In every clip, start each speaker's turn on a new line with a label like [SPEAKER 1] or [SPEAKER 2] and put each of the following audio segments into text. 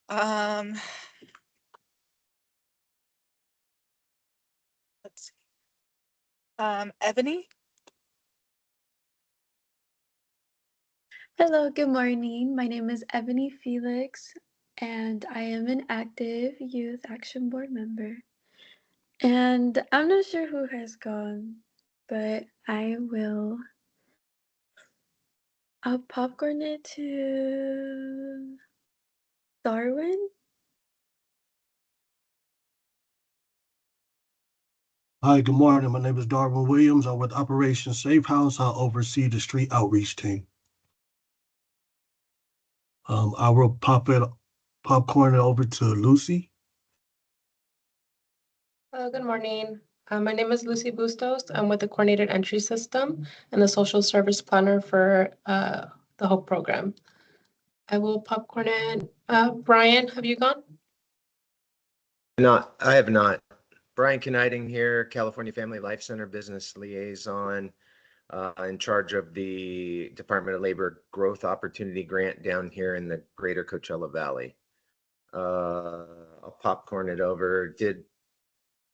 [SPEAKER 1] Let's see. Ebony.
[SPEAKER 2] Hello, good morning. My name is Ebony Felix, and I am an active Youth Action Board member. And I'm not sure who has gone, but I'll popcorn it to Darwin.
[SPEAKER 3] Hi, good morning. My name is Darwin Williams. I'm with Operation Safe House. I oversee the street outreach team. I will popcorn it over to Lucy.
[SPEAKER 4] Good morning. My name is Lucy Bustos. I'm with the Coordinated Entry System and the Social Service Planner for the HOPE program. I will popcorn it. Brian, have you gone?
[SPEAKER 5] I have not. Brian Knighting here, California Family Life Center Business Liaison, in charge of the Department of Labor Growth Opportunity Grant down here in the greater Coachella Valley. I'll popcorn it over. Did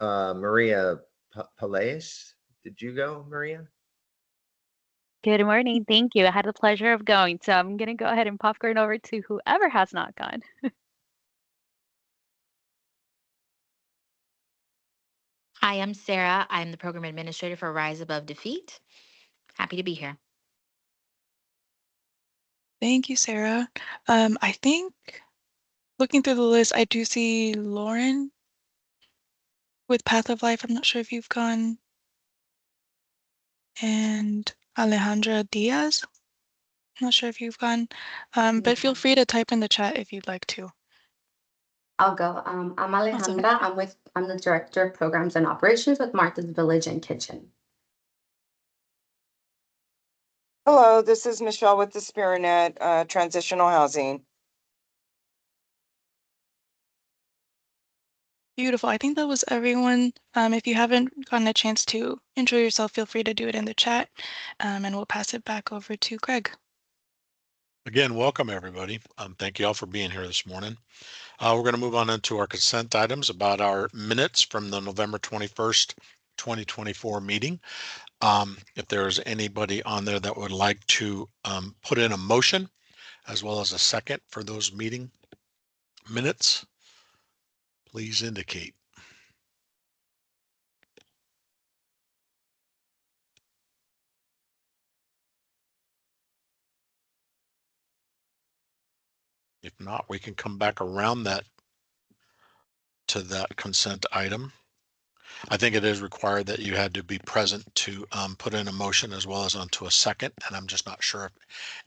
[SPEAKER 5] Maria Palace, did you go, Maria?
[SPEAKER 6] Good morning. Thank you. I had the pleasure of going. So I'm going to go ahead and popcorn over to whoever has not gone.
[SPEAKER 7] Hi, I'm Sarah. I'm the program administrator for Rise Above Defeat. Happy to be here.
[SPEAKER 1] Thank you, Sarah. I think looking through the list, I do see Lauren with Path of Life. I'm not sure if you've gone. And Alejandra Diaz. I'm not sure if you've gone, but feel free to type in the chat if you'd like to.
[SPEAKER 8] I'll go. I'm Alejandra.
[SPEAKER 1] Awesome.
[SPEAKER 8] I'm the Director of Programs and Operations with Martha's Village and Kitchen.
[SPEAKER 9] Hello, this is Michelle with the Spirinet Transitional Housing.
[SPEAKER 1] Beautiful. I think that was everyone. If you haven't gotten a chance to intro yourself, feel free to do it in the chat, and we'll pass it back over to Greg.
[SPEAKER 10] Again, welcome everybody. Thank you all for being here this morning. We're going to move on into our consent items about our minutes from the November 21st, 2024 meeting. If there's anybody on there that would like to put in a motion as well as a second for those meeting minutes, please indicate. If not, we can come back around to that consent item. I think it is required that you had to be present to put in a motion as well as onto a second, and I'm just not sure if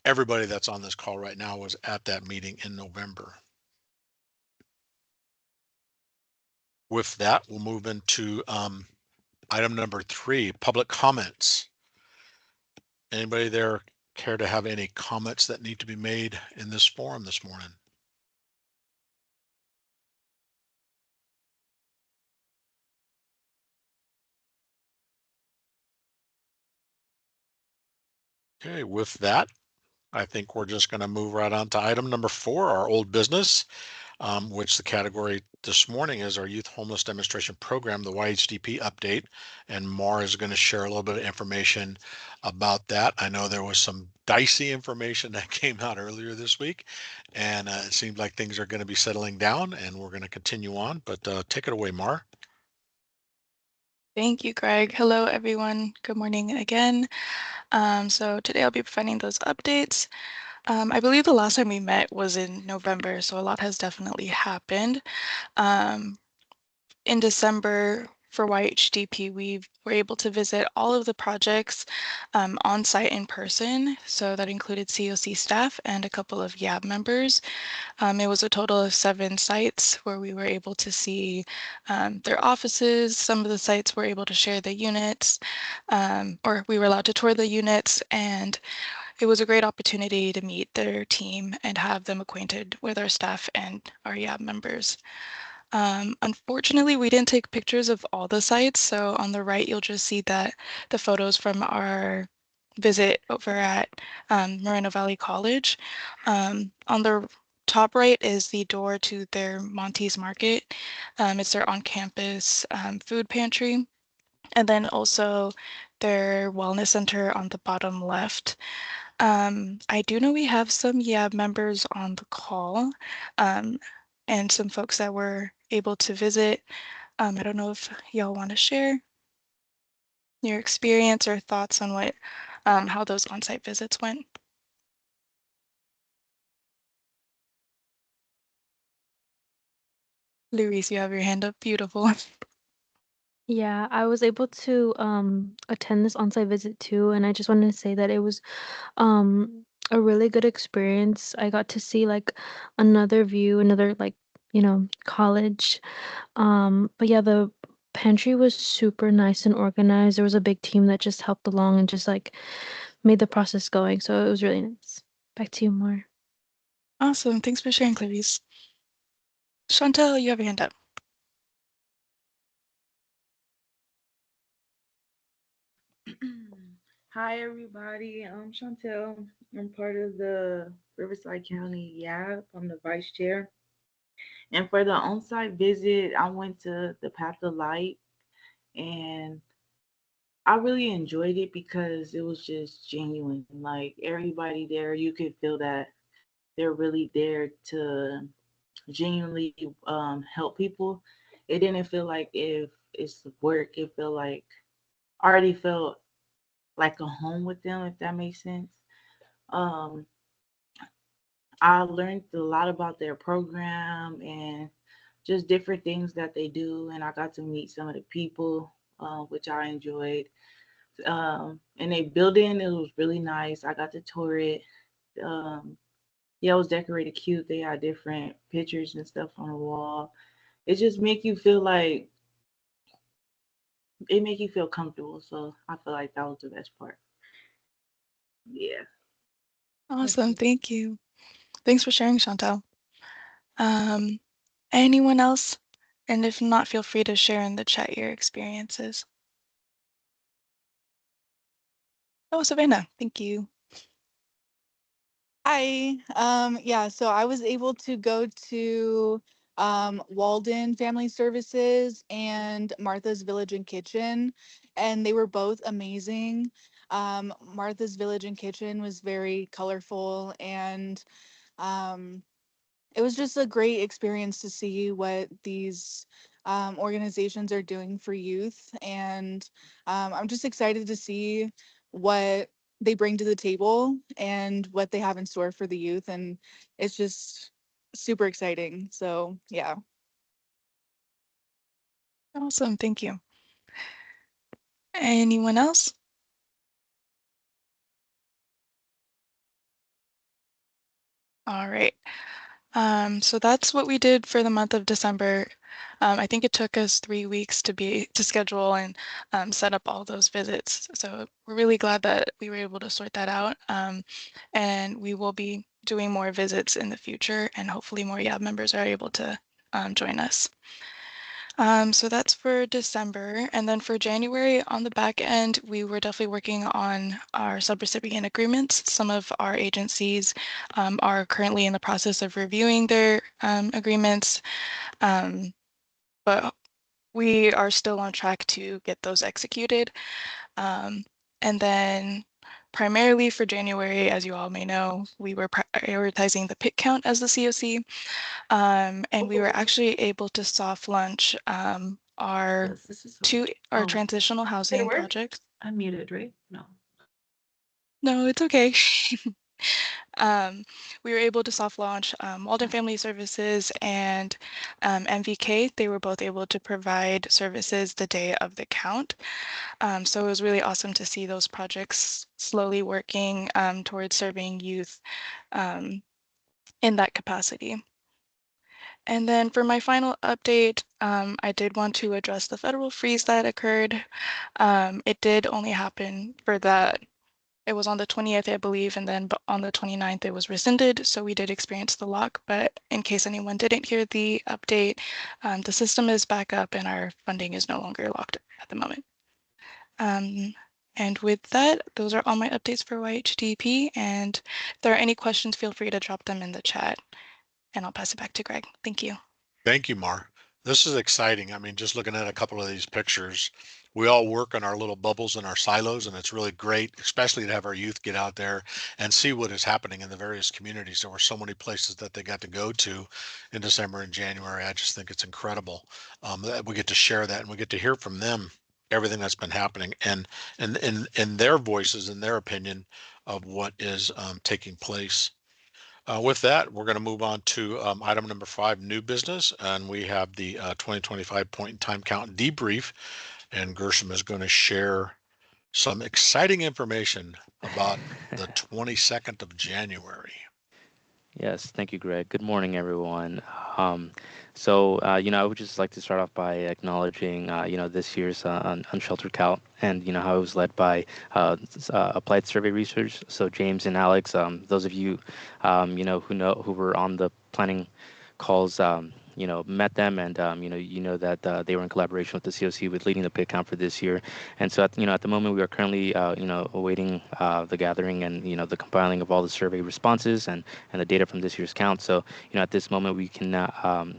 [SPEAKER 10] everybody that's on this call right now was at that meeting in November. With that, we'll move into item number 3, public comments. Anybody there care to have any comments that need to be made in this forum this morning? Okay, with that, I think we're just going to move right on to item number 4, our old business, which the category this morning is our Youth Homeless Demonstration Program, the YHDP update. And Mar is going to share a little bit of information about that. I know there was some dicey information that came out earlier this week, and it seems like things are going to be settling down, and we're going to continue on. But take it away, Mar.
[SPEAKER 1] Thank you, Greg. Hello, everyone. Good morning again. So today I'll be providing those updates. I believe the last time we met was in November, so a lot has definitely happened. In December for YHDP, we were able to visit all of the projects on site in person. So that included COC staff and a couple of YAB members. It was a total of 7 sites where we were able to see their offices. Some of the sites were able to share the units, or we were allowed to tour the units, and it was a great opportunity to meet their team and have them acquainted with our staff and our YAB members. Unfortunately, we didn't take pictures of all the sites, so on the right, you'll just see that the photos from our visit over at Moreno Valley College. On the top right is the door to their Monty's Market. It's their on-campus food pantry. And then also their wellness center on the bottom left. I do know we have some YAB members on the call, and some folks that were able to visit. I don't know if y'all want to share your experience or thoughts on what how those on-site visits went. Louise, you have your hand up. Beautiful.
[SPEAKER 11] Yeah, I was able to attend this on-site visit too, and I just wanted to say that it was a really good experience. I got to see like another view, another like, college. But yeah, the pantry was super nice and organized. There was a big team that just helped along and just like made the process going. So it was really nice. Back to you more.
[SPEAKER 1] Awesome. Thanks for sharing, Clarice. Chantel, you have your hand up.
[SPEAKER 12] Hi everybody, I'm Chantel. I'm part of the Riverside County YAB. I'm the vice chair. And for the on-site visit, I went to the Path of Light and I really enjoyed it because it was just genuine. Like everybody there, you could feel that they're really there to genuinely help people. It didn't feel like if it's work, it felt like I already felt like a home with them, if that makes sense. Um, I learned a lot about their program and just different things that they do, and I got to meet some of the people, which I enjoyed. And they building, it was really nice. I got to tour it. Um, yeah, it was decorated cute. They had different pictures and stuff on the wall. It just make you feel like it make you feel comfortable. So I feel like that was the best part. Yeah.
[SPEAKER 1] Awesome. Thank you. Thanks for sharing, Chantel. Um, Anyone else? And if not, feel free to share in the chat your experiences. Oh, Savannah, thank you.
[SPEAKER 13] Hi. Yeah, so I was able to go to Walden Family Services and Martha's Village and Kitchen, and they were both amazing. Martha's Village and Kitchen was very colorful, and um, it was just a great experience to see what these organizations are doing for youth. And I'm just excited to see what they bring to the table and what they have in store for the youth. And it's just super exciting. So, yeah.
[SPEAKER 1] Awesome. Thank you. Anyone else? All right. So that's what we did for the month of December. I think it took us 3 weeks to schedule and set up all those visits. So we're really glad that we were able to sort that out. And we will be doing more visits in the future, and hopefully more YAB members are able to join us. So that's for December. And then for January, on the back end, we were definitely working on our subrecipient agreements. Some of our agencies are currently in the process of reviewing their agreements, but we are still on track to get those executed. And then primarily for January, as you all may know, we were prioritizing the pit count as the COC. And we were actually able to soft launch our transitional housing projects.
[SPEAKER 12] I'm muted, right? No.
[SPEAKER 1] No, it's okay. We were able to soft launch Walden Family Services and MVK. They were both able to provide services the day of the count. So it was really awesome to see those projects slowly working towards serving youth in that capacity. And then for my final update, I did want to address the federal freeze that occurred. It did only happen for that. It was on the 20th, I believe, and then on the 29th it was rescinded. So we did experience the lock, but in case anyone didn't hear the update, the system is back up and our funding is no longer locked at the moment. And with that, those are all my updates for YHDP. And if there are any questions, feel free to drop them in the chat. And I'll pass it back to Greg. Thank you.
[SPEAKER 10] Thank you, Mar. This is exciting. I mean, just looking at a couple of these pictures, we all work in our little bubbles and our silos, and it's really great, especially to have our youth get out there and see what is happening in the various communities. There were so many places that they got to go to in December and January. I just think it's incredible that we get to share that and we get to hear from them everything that's been happening and in their voices and their opinion of what is taking place. With that, we're going to move on to item number 5, new business, and we have the 2025 point in time count debrief, and Gershom is going to share some exciting information about the 22nd of January.
[SPEAKER 14] Yes, thank you, Greg. Good morning, everyone. I would just like to start off by acknowledging, this year's unsheltered count and, how it was led by applied survey research. So James and Alex, those of you, who were on the planning calls, met them and, that they were in collaboration with the COC with leading the pit count for this year. And so, at the moment, we are currently, awaiting the gathering and, the compiling of all the survey responses and the data from this year's count. So, at this moment, we cannot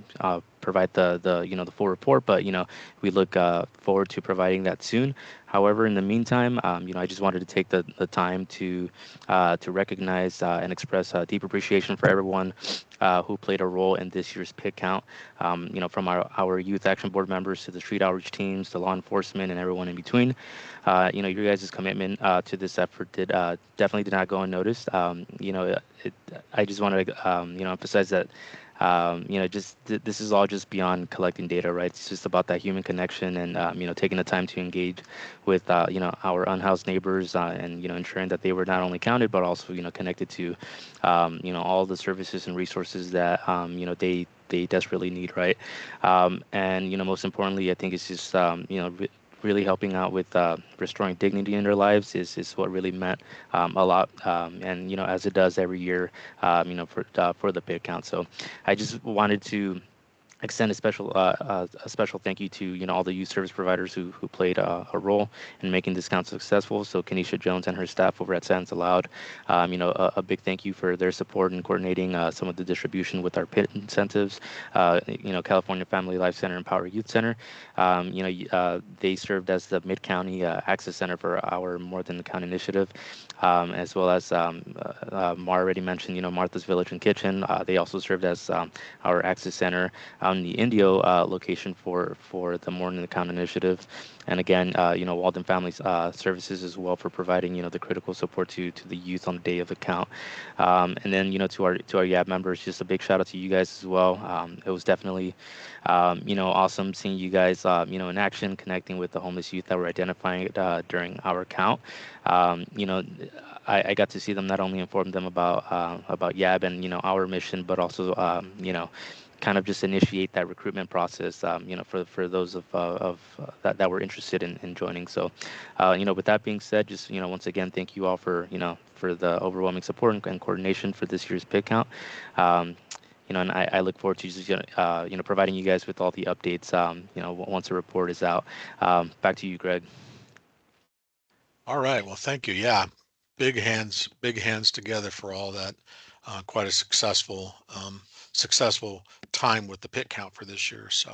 [SPEAKER 14] provide the full report, but, we look forward to providing that soon. However, in the meantime, I just wanted to take the time to recognize and express deep appreciation for everyone who played a role in this year's pit count. From our youth action board members to the street outreach teams, to law enforcement, and everyone in between. Your guys' commitment to this effort definitely did not go unnoticed. I just want to emphasize that. This is all just beyond collecting data, right? It's just about that human connection and, taking the time to engage with, our unhoused neighbors and, ensuring that they were not only counted, but also, connected to, all the services and resources that, they desperately need, right? Most importantly, I think it's just, really helping out with restoring dignity in their lives is what really meant a lot, and as it does every year, for the pit count. So I just wanted to extend a special thank you to all the youth service providers who played a role in making this count successful. So Kenesha Jones and her staff over at Sands Aloud, a big thank you for their support in coordinating some of the distribution with our pit incentives. California Family Life Center and Power Youth Center, they served as the Mid-County Access Center for our More Than the Count initiative, as well as Mar already mentioned, Martha's Village and Kitchen. They also served as our Access Center on the Indio location for the More Than the Count initiative. And again, Walden Family Services as well for providing, the critical support to the youth on the day of the count. And then, to our YAB members, just a big shout out to you guys as well. It was definitely, awesome seeing you guys, in action, connecting with the homeless youth that were identifying during our count. I got to see them not only inform them about YAB and, our mission, but also, kind of just initiate that recruitment process, for those of that were interested in joining. So, with that being said, just, once again, thank you all for, for the overwhelming support and coordination for this year's pit count. And I look forward to just, providing you guys with all the updates, once the report is out. Back to you, Greg.
[SPEAKER 10] All right. Well, thank you. Yeah. Big hands together for all that. Quite a successful time with the pit count for this year. So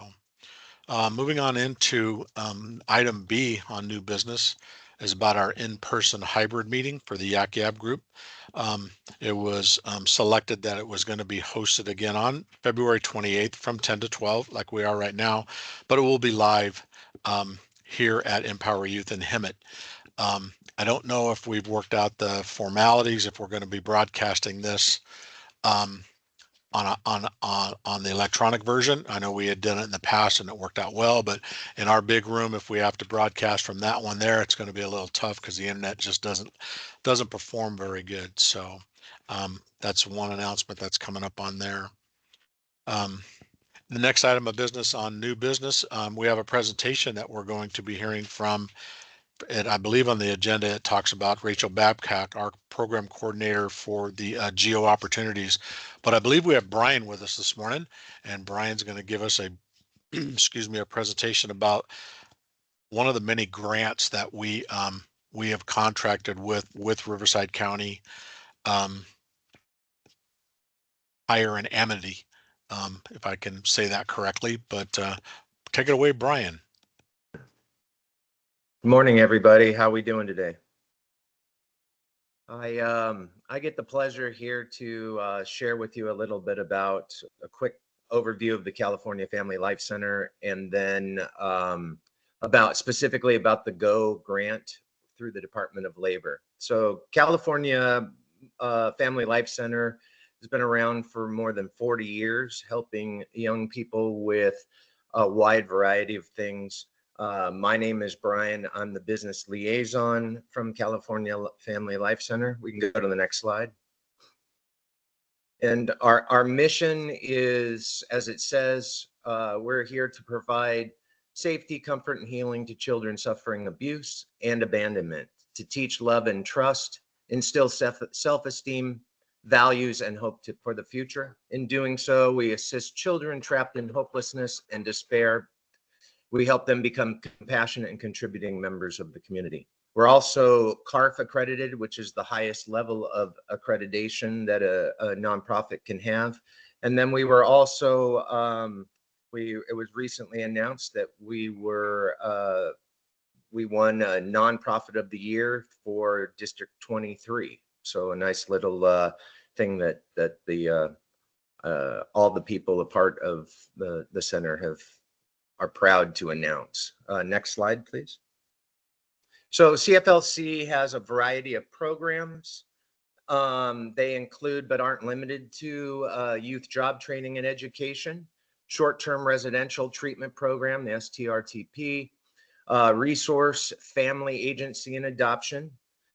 [SPEAKER 10] moving on into item B on new business is about our in-person hybrid meeting for the YAC group. It was selected that it was going to be hosted again on February 28th from 10 to 12, like we are right now, but it will be live here at Empower Youth in Hemet. I don't know if we've worked out the formalities, if we're going to be broadcasting this on the electronic version. I know we had done it in the past and it worked out well, but in our big room, if we have to broadcast from that one there, it's going to be a little tough because the internet just doesn't perform very good. So that's one announcement that's coming up on there. The next item of business on new business, we have a presentation that we're going to be hearing from. And I believe on the agenda, it talks about Rachel Babcock, our program coordinator for the Geo Opportunities. But I believe we have Brian with us this morning, and Brian's going to give us a, a presentation about one of the many grants that we have contracted with Riverside County Hire and Amity if I can say that correctly, but take it away, Brian.
[SPEAKER 5] Good morning, everybody. How are we doing today? I get the pleasure here to share with you a little bit about a quick overview of the California Family Life Center, and then specifically about the GO grant through the Department of Labor. So California Family Life Center has been around for more than 40 years, helping young people with a wide variety of things. My name is Brian. I'm the business liaison from California Family Life Center. We can go to the next slide. And our mission is, as it says, we're here to provide safety, comfort, and healing to children suffering abuse and abandonment, to teach love and trust, instill self-esteem, values, and hope for the future. In doing so, we assist children trapped in hopelessness and despair. We help them become compassionate and contributing members of the community. We're also CARF accredited, which is the highest level of accreditation that a nonprofit can have. And then we were also, it was recently announced that we won a nonprofit of the year for District 23. So a nice little thing that all the people a part of the center are proud to announce. Next slide, please. So CFLC has a variety of programs. They include, but aren't limited to, youth job training and education, short-term residential treatment program, the STRTP, resource, family agency and adoption.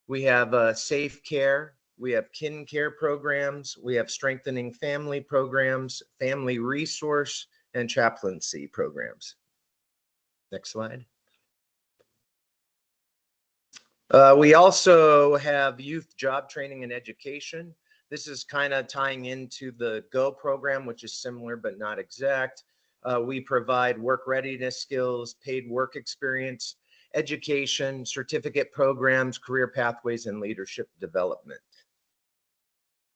[SPEAKER 5] We have safe care. We have kin care programs. We have strengthening family programs, family resource, and chaplaincy programs. Next slide. We also have youth job training and education. This is kind of tying into the GO program, which is similar but not exact. We provide work readiness skills, paid work experience, education, certificate programs, career pathways, and leadership development.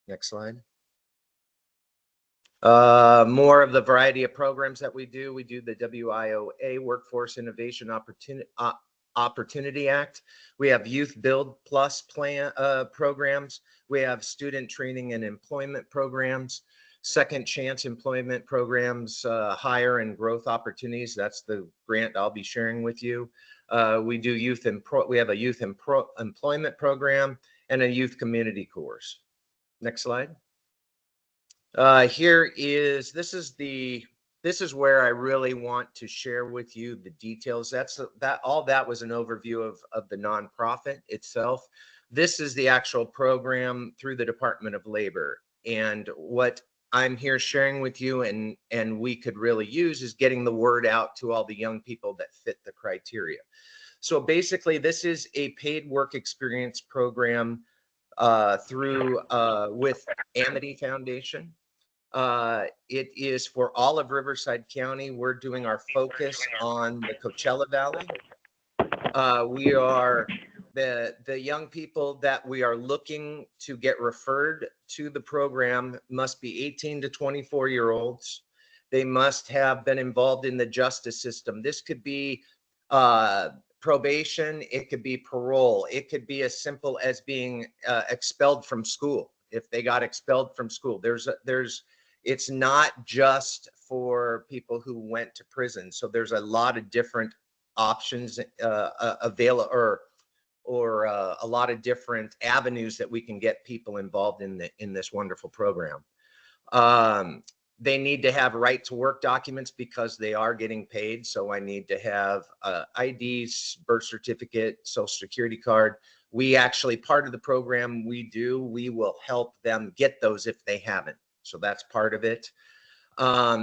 [SPEAKER 5] Next slide. More of the variety of programs that we do. We do the WIOA, Workforce Innovation Opportunity Act. We have Youth Build Plus programs. We have student training and employment programs, second chance employment programs, hire and growth opportunities. That's the grant I'll be sharing with you. We do we have a youth employment program and a youth community course. Next slide. This is where I really want to share with you the details. All that was an overview of the nonprofit itself. This is the actual program through the Department of Labor. And what I'm here sharing with you and we could really use is getting the word out to all the young people that fit the criteria. So basically, this is a paid work experience program with Amity Foundation. It is for all of Riverside County. We're doing our focus on the Coachella Valley. We are the young people that we are looking to get referred to the program must be 18 to 24-year-olds. They must have been involved in the justice system. This could be probation. It could be parole. It could be as simple as being expelled from school. If they got expelled from school, it's not just for people who went to prison. So there's a lot of different options available, or a lot of different avenues that we can get people involved in this wonderful program. They need to have right to work documents because they are getting paid. So I need to have IDs, birth certificate, social security card. We actually, part of the program we will help them get those if they haven't. So that's part of it.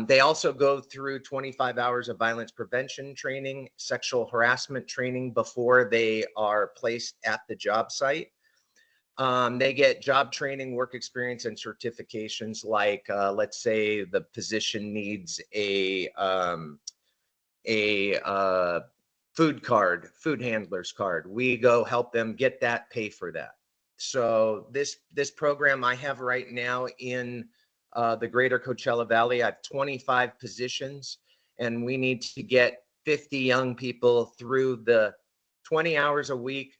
[SPEAKER 5] They also go through 25 hours of violence prevention training, sexual harassment training before they are placed at the job site. They get job training, work experience, and certifications like, let's say the position needs a food handler's card. We go help them get that, pay for that. So this program I have right now in the greater Coachella Valley. I have 25 positions, and we need to get 50 young people through the 20 hours a week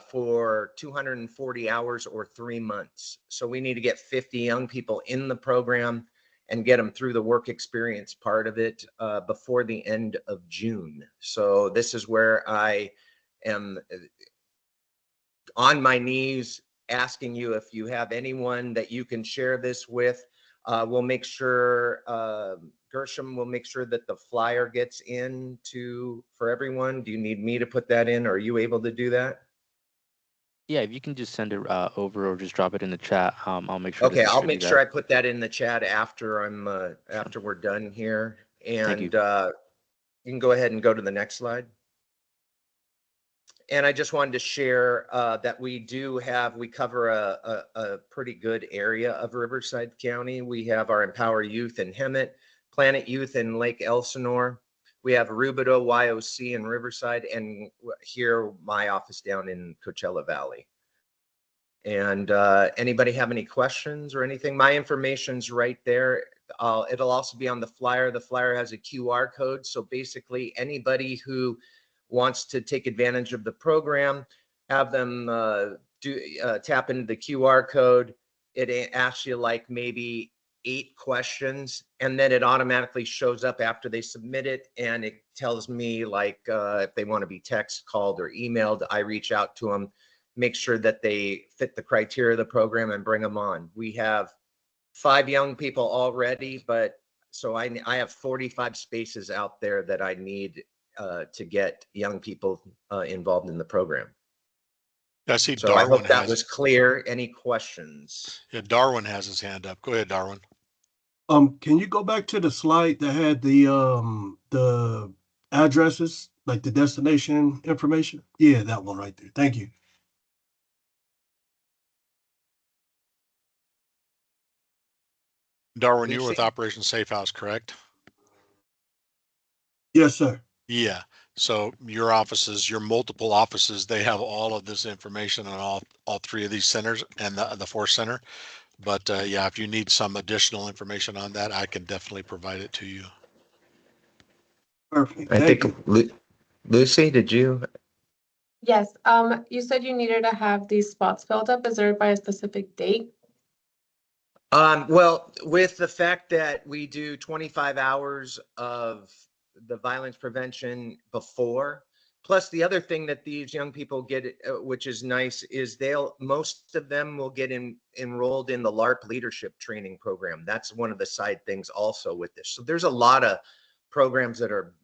[SPEAKER 5] for 240 hours or 3 months. So we need to get 50 young people in the program and get them through the work experience part of it before the end of June. So this is where I am on my knees asking you if you have anyone that you can share this with. We'll make sure, Gershom will make sure that the flyer gets in for everyone. Do you need me to put that in? Or are you able to do that?
[SPEAKER 14] Yeah, if you can just send it over or just drop it in the chat, I'll make sure to
[SPEAKER 5] Okay, I'll
[SPEAKER 14] distribute
[SPEAKER 5] make sure I
[SPEAKER 14] that.
[SPEAKER 5] put that in the chat after after we're done here.
[SPEAKER 14] Thank
[SPEAKER 5] And
[SPEAKER 14] you.
[SPEAKER 5] you can go ahead and go to the next slide. And I just wanted to share that we cover a pretty good area of Riverside County. We have our Empower Youth in Hemet, Planet Youth in Lake Elsinore. We have Rubidoux YOC in Riverside, and here my office down in Coachella Valley. And anybody have any questions or anything? My information's right there. It'll also be on the flyer. The flyer has a QR code. So basically anybody who wants to take advantage of the program, have them tap into the QR code. It asks you like maybe 8 questions, and then it automatically shows up after they submit it, and it tells me like if they want to be text, called, or emailed. I reach out to them, make sure that they fit the criteria of the program, and bring them on. We have 5 young people already, but so I have 45 spaces out there that I need to get young people involved in the program.
[SPEAKER 10] I see
[SPEAKER 5] So I
[SPEAKER 10] Darwin
[SPEAKER 5] hope that
[SPEAKER 10] has,
[SPEAKER 5] was clear. Any questions?
[SPEAKER 10] yeah, Darwin has his hand up. Go ahead, Darwin.
[SPEAKER 3] Can you go back to the slide that had the addresses, like the destination information? Yeah, that one right there. Thank you.
[SPEAKER 10] Darwin, you were with
[SPEAKER 5] Lucy?
[SPEAKER 10] Operation Safe House, correct?
[SPEAKER 3] Yes, sir.
[SPEAKER 10] Yeah. So your offices, your multiple offices, they have all of this information on all 3 of these centers and the 4th center. But yeah, if you need some additional information on that, I can definitely provide it to you.
[SPEAKER 3] Perfect.
[SPEAKER 5] I
[SPEAKER 3] Thank
[SPEAKER 5] think
[SPEAKER 3] you.
[SPEAKER 5] Lucy, did you?
[SPEAKER 4] Yes, you said you needed to have these spots filled up. Is there by a specific date?
[SPEAKER 5] Well, with the fact that we do 25 hours of the violence prevention before, plus the other thing that these young people get, which is nice, is most of them will get enrolled in the LARP leadership training program. That's one of the side things also with this. So there's a lot of programs that are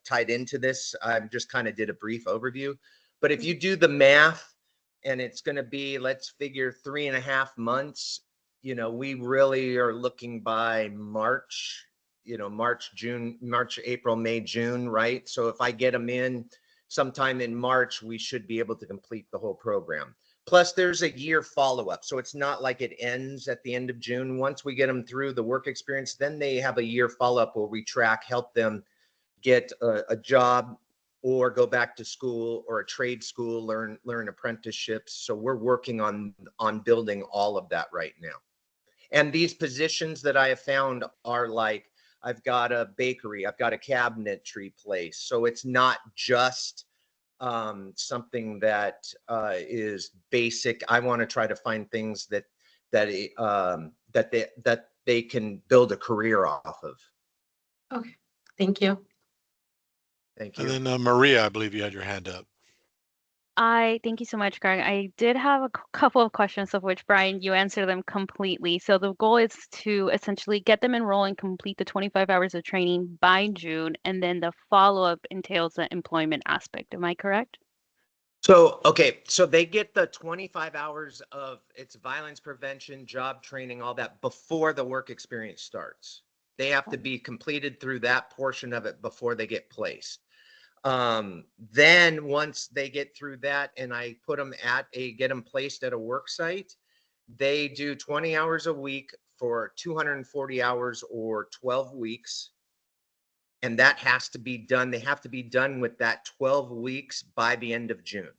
[SPEAKER 5] tied into this. I just kind of did a brief overview, but if you do the math, and it's going to be, let's figure 3.5 months. We really are looking by March, March, April, May, June, right? So if I get them in sometime in March, we should be able to complete the whole program. Plus there's a year follow-up. So it's not like it ends at the end of June. Once we get them through the work experience, then they have a year follow-up where we track, help them get a job or go back to school or a trade school, learn apprenticeships. So we're working on building all of that right now. And these positions that I have found are like, I've got a bakery, I've got a cabinetry place. So it's not just something that is basic. I want to try to find things that they can build a career off of.
[SPEAKER 4] Okay, thank you.
[SPEAKER 5] Thank you.
[SPEAKER 10] And then Maria, I believe you had your hand up.
[SPEAKER 6] Thank you so much, Greg. I did have a couple of questions, of which, Brian, you answered them completely. So the goal is to essentially get them enrolled and complete the 25 hours of training by June, and then the follow-up entails the employment aspect. Am I correct?
[SPEAKER 5] So, okay, so they get the 25 hours of its violence prevention, job training, all that before the work experience starts. They have to be completed through that portion of it before they get placed. Then once they get through that and I put them get them placed at a work site, they do 20 hours a week for 240 hours or 12 weeks. And that has to be done. They have to be done with that 12 weeks by the end of June.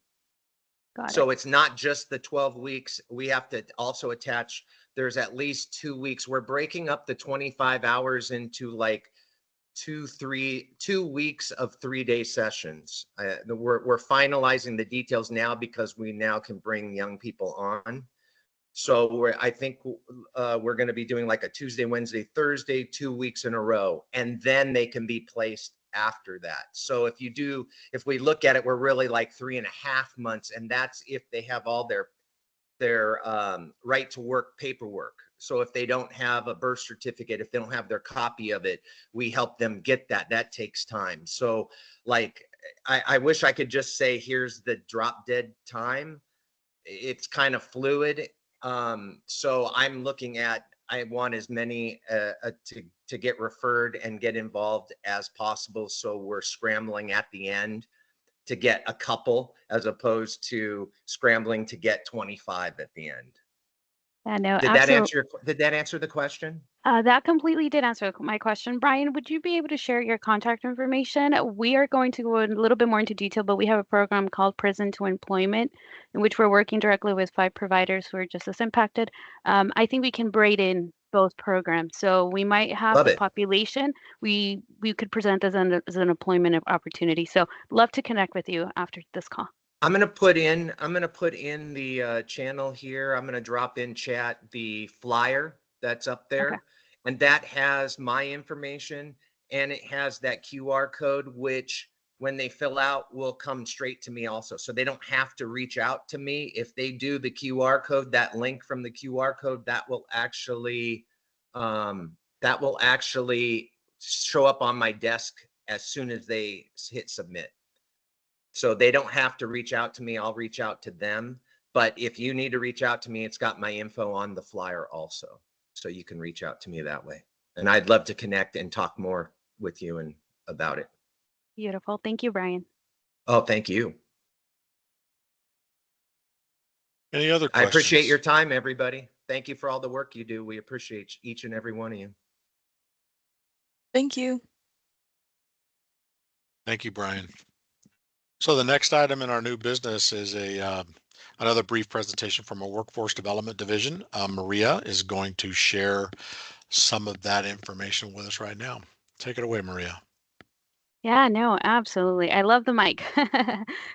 [SPEAKER 5] So it's not just the 12 weeks. We have to also attach there's at least 2 weeks. We're breaking up the 25 hours into like 2 weeks of 3-day sessions. We're finalizing the details now because we now can bring young people on. So I think we're going to be doing like a Tuesday, Wednesday, Thursday, 2 weeks in a row, and then they can be placed after that. So if we look at it, we're really like 3.5 months, and that's if they have all their right to work paperwork. So if they don't have a birth certificate, if they don't have their copy of it, we help them get that. That takes time. So like, I wish I could just say, here's the drop dead time. It's kind of fluid. So I'm looking at, I want as many to get referred and get involved as possible. So we're scrambling at the end to get a couple as opposed to scrambling to get 25 at the end.
[SPEAKER 6] Yeah, no,
[SPEAKER 5] Did that answer the question?
[SPEAKER 6] That completely did answer my question. Brian, would you be able to share your contact information? We are going to go a little bit more into detail, but we have a program called Prison to Employment, in which we're working directly with 5 providers who are just as impacted. I think we can braid in both programs. So we might have
[SPEAKER 5] Love
[SPEAKER 6] the
[SPEAKER 5] it.
[SPEAKER 6] population. We could present as an employment opportunity. So love to connect with you after this call.
[SPEAKER 5] I'm gonna put in the channel here. I'm gonna drop in chat the flyer that's up there,
[SPEAKER 6] Okay.
[SPEAKER 5] and that has my information, and it has that QR code, which when they fill out will come straight to me also. So they don't have to reach out to me. If they do the QR code, that link from the QR code, that will actually show up on my desk as soon as they hit submit. So they don't have to reach out to me. I'll reach out to them. But if you need to reach out to me, it's got my info on the flyer also. So you can reach out to me that way. And I'd love to connect and talk more with you and about it.
[SPEAKER 6] Beautiful. Thank you, Brian.
[SPEAKER 5] Oh, thank you.
[SPEAKER 10] Any other
[SPEAKER 5] I
[SPEAKER 10] questions?
[SPEAKER 5] appreciate your time, everybody. Thank you for all the work you do. We appreciate each and every one of you.
[SPEAKER 1] Thank you.
[SPEAKER 10] Thank you, Brian. So the next item in our new business is another brief presentation from our Workforce Development Division. Maria is going to share some of that information with us right now. Take it away, Maria.
[SPEAKER 6] Yeah, no, absolutely. I love the mic.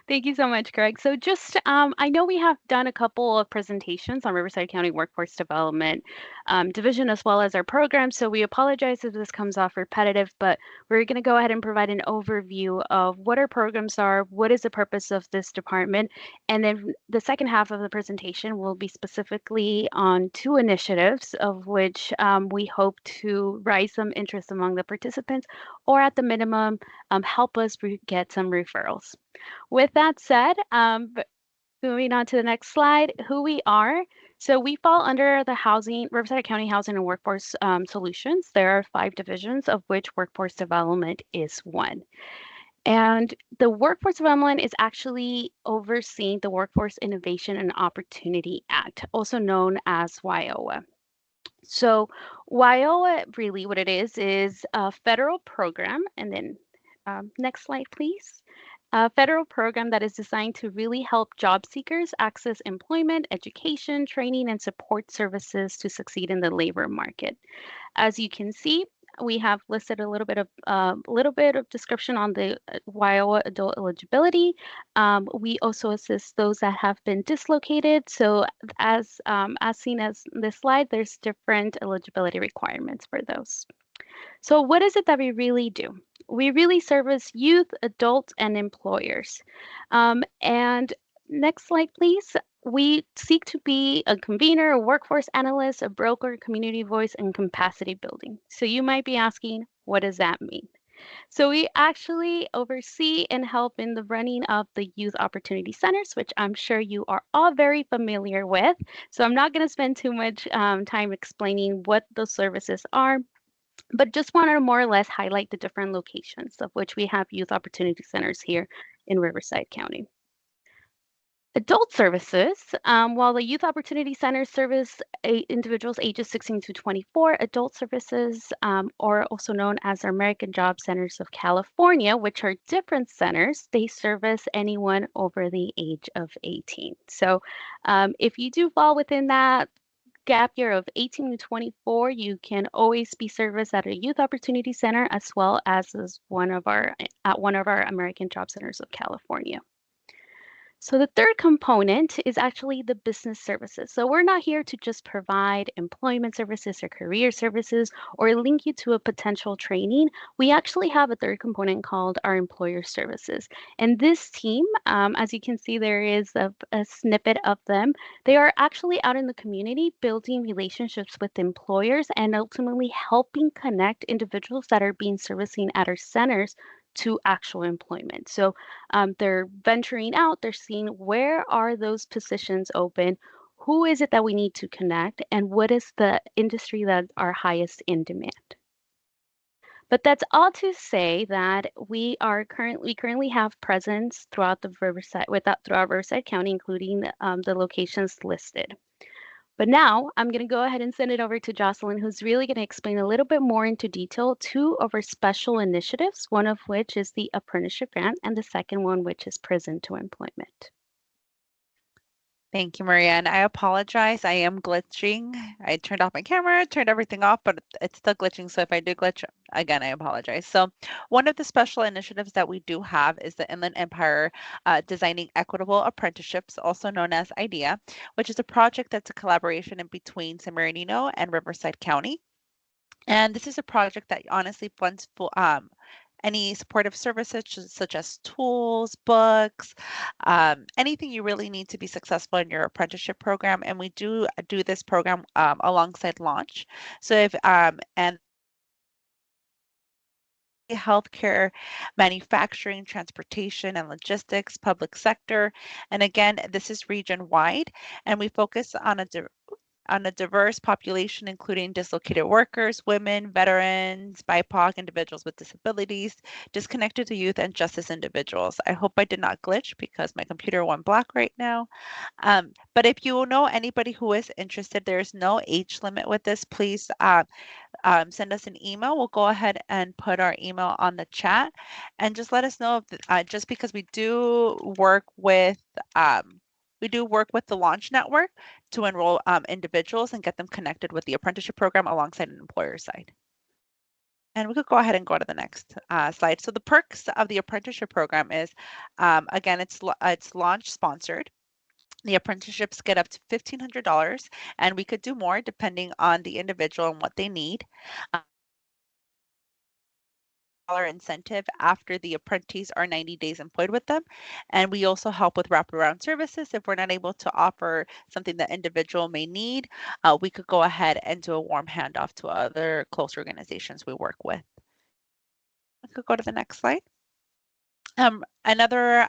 [SPEAKER 6] Thank you so much, Greg. So just, I know we have done a couple of presentations on Riverside County Workforce Development Division as well as our program. So we apologize if this comes off repetitive, but we're going to go ahead and provide an overview of what our programs are, what is the purpose of this department, and then the second half of the presentation will be specifically on 2 initiatives of which we hope to raise some interest among the participants, or at the minimum, help us get some referrals. With that said, moving on to the next slide, who we are. So we fall under the Riverside County Housing and Workforce Solutions. There are 5 divisions, of which Workforce Development is one. And the Workforce Development is actually overseeing the Workforce Innovation and Opportunity Act, also known as WIOA. So WIOA, really what it is a federal program, and then next slide, please. A federal program that is designed to really help job seekers access employment, education, training, and support services to succeed in the labor market. As you can see, we have listed a little bit of description on the WIOA adult eligibility. We also assist those that have been dislocated. So as seen as this slide, there's different eligibility requirements for those. So what is it that we really do? We really service youth, adults, and employers. And next slide, please. We seek to be a convener, a workforce analyst, a broker, community voice, and capacity building. So you might be asking, what does that mean? So we actually oversee and help in the running of the Youth Opportunity Centers, which I'm sure you are all very familiar with. So I'm not going to spend too much time explaining what those services are, but just wanted to more or less highlight the different locations of which we have Youth Opportunity Centers here in Riverside County. Adult services, while the Youth Opportunity Center service individuals ages 16 to 24, adult services are also known as American Job Centers of California, which are different centers. They service anyone over the age of 18. So if you do fall within that gap year of 18 to 24, you can always be serviced at a Youth Opportunity Center as well as one of our American Job Centers of California. So the third component is actually the business services. So we're not here to just provide employment services or career services or link you to a potential training. We actually have a third component called our employer services. And this team, as you can see, there is a snippet of them. They are actually out in the community building relationships with employers and ultimately helping connect individuals that are being servicing at our centers to actual employment. So they're venturing out, they're seeing where are those positions open, who is it that we need to connect, and what is the industry that are highest in demand. But that's all to say that we currently have presence throughout the throughout Riverside County, including the locations listed. But now I'm going to go ahead and send it over to Jocelyn, who's really going to explain a little bit more into detail two of our special initiatives, one of which is the apprenticeship grant and the second one, which is prison to employment.
[SPEAKER 15] Thank you, Maria. And I apologize. I am glitching. I turned off my camera, turned everything off, but it's still glitching. So if I do glitch, again, I apologize. So one of the special initiatives that we do have is the Inland Empire Designing Equitable Apprenticeships, also known as IDEA, which is a project that's a collaboration in between San Bernardino and Riverside County. And this is a project that honestly funds any supportive services such as tools, books, anything you really need to be successful in your apprenticeship program. And we do this program alongside Launch. So if and healthcare, manufacturing, transportation and logistics, public sector. And again, this is region wide, and we focus on a diverse population, including dislocated workers, women, veterans, BIPOC, individuals with disabilities, disconnected to youth, and justice individuals. I hope I did not glitch because my computer went black right now. But if you know anybody who is interested, there's no age limit with this. Please send us an email. We'll go ahead and put our email on the chat, and just let us know if just because we do work with the Launch Network to enroll individuals and get them connected with the apprenticeship program alongside an employer side. And we could go ahead and go to the next slide. So the perks of the apprenticeship program is, again, it's Launch sponsored. The apprenticeships get up to $1,500, and we could do more depending on the individual and what they need. Incentive after the apprentices are 90 days employed with them. And we also help with wraparound services. If we're not able to offer something that individual may need, we could go ahead and do a warm handoff to other close organizations we work with. We could go to the next slide. Another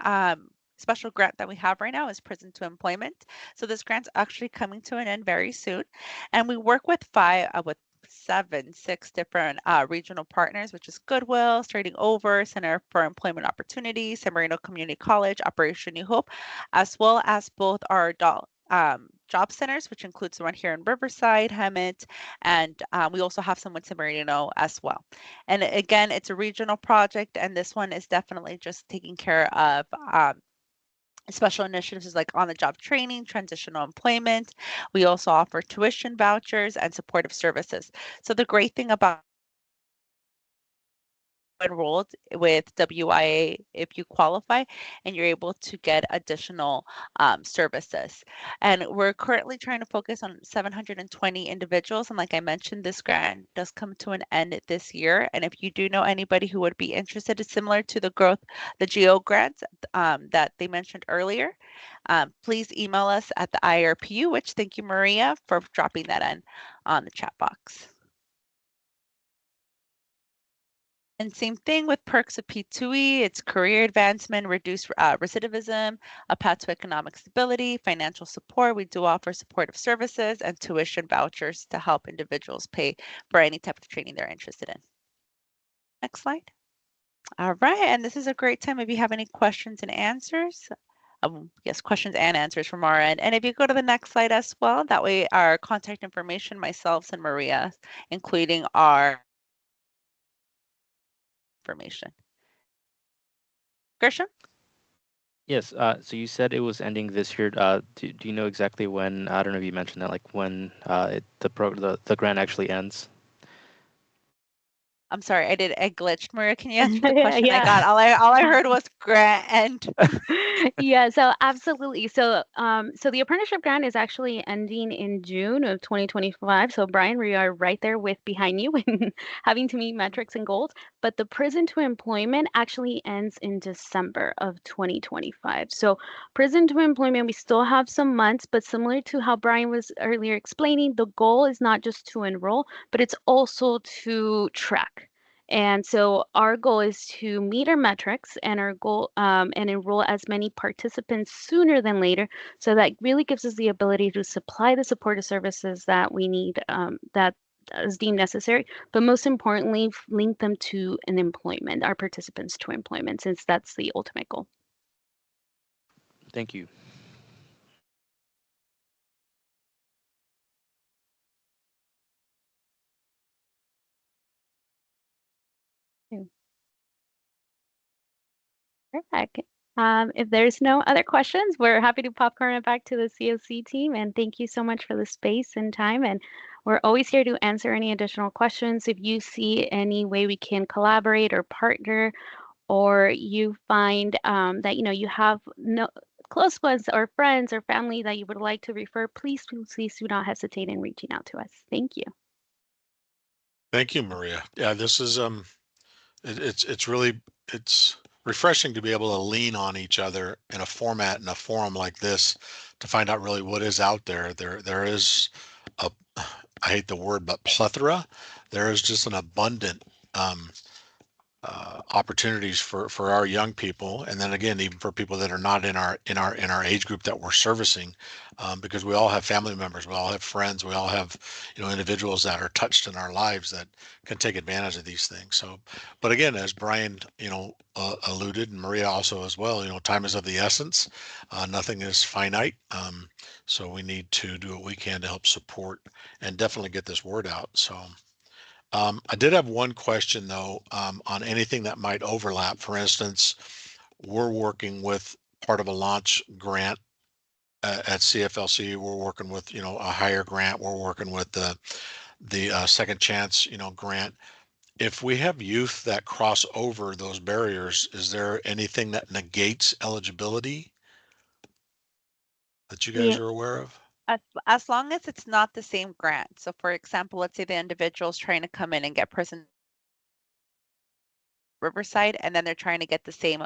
[SPEAKER 15] special grant that we have right now is Prison to Employment. So this grant's actually coming to an end very soon. And we work with six different regional partners, which is Goodwill, Starting Over, Center for Employment Opportunities, San Marino Community College, Operation New Hope, as well as both our adult job centers, which includes the one here in Riverside, Hemet, and we also have some in San Bernardino as well. And again, it's a regional project, and this one is definitely just taking care of special initiatives like on-the-job training, transitional employment. We also offer tuition vouchers and supportive services. So the great thing about enrolled with WIA if you qualify, and you're able to get additional services. And we're currently trying to focus on 720 individuals. And like I mentioned, this grant does come to an end this year. And if you do know anybody who would be interested, it's similar to the GEO grants that they mentioned earlier. Please email us at the IRPU, which thank you, Maria, for dropping that in on the chat box. And same thing with perks of P2E, it's career advancement, reduced recidivism, a path to economic stability, financial support. We do offer supportive services and tuition vouchers to help individuals pay for any type of training they're interested in. Next slide. All right, and this is a great time if you have any questions and answers. Yes, questions and answers from our end. And if you go to the next slide as well, that way our contact information, myself and Maria, including our information. Gershom?
[SPEAKER 14] Yes. So you said it was ending this year. Do you know exactly when? I don't know if you mentioned that, like when the grant actually ends.
[SPEAKER 15] I'm sorry, I glitched. Maria, can you answer the
[SPEAKER 6] Yeah,
[SPEAKER 15] question I got?
[SPEAKER 6] yeah.
[SPEAKER 15] All I heard was grant.
[SPEAKER 6] Yeah, so absolutely. So the apprenticeship grant is actually ending in June of 2025. So Brian, we are right there with behind you and having to meet metrics and goals. But the prison to employment actually ends in December of 2025. So prison to employment, we still have some months, but similar to how Brian was earlier explaining, the goal is not just to enroll, but it's also to track. And so our goal is to meet our metrics and our goal and enroll as many participants sooner than later. So that really gives us the ability to supply the supportive services that we need that is deemed necessary, but most importantly, link them to an employment, our participants to employment, since that's the ultimate goal.
[SPEAKER 14] Thank you.
[SPEAKER 6] Perfect. If there's no other questions, we're happy to popcorn it back to the COC team. And thank you so much for the space and time. And we're always here to answer any additional questions. If you see any way we can collaborate or partner, or you find that you have no close ones or friends or family that you would like to refer, please do not hesitate in reaching out to us. Thank you.
[SPEAKER 10] Thank you, Maria. Yeah, this is it's really it's refreshing to be able to lean on each other in a format in a forum like this to find out really what is out there. There is a, I hate the word, but plethora. There is just an abundant opportunities for our young people, and then again, even for people that are not in our age group that we're servicing, because we all have family members, we all have friends, we all have individuals that are touched in our lives that can take advantage of these things. So, but again, as Brian alluded, and Maria also as well, time is of the essence. Nothing is finite, so we need to do what we can to help support and definitely get this word out. So. I did have one question though, on anything that might overlap. For instance, we're working with part of a launch grant at CFLC. We're working with, a higher grant. We're working with the second chance, grant. If we have youth that cross over those barriers, is there anything that negates eligibility that you guys
[SPEAKER 6] Yeah.
[SPEAKER 10] are aware of?
[SPEAKER 15] As long as it's not the same grant. So for example, let's say the individual's trying to come in and get prison Riverside, and then they're trying to get the same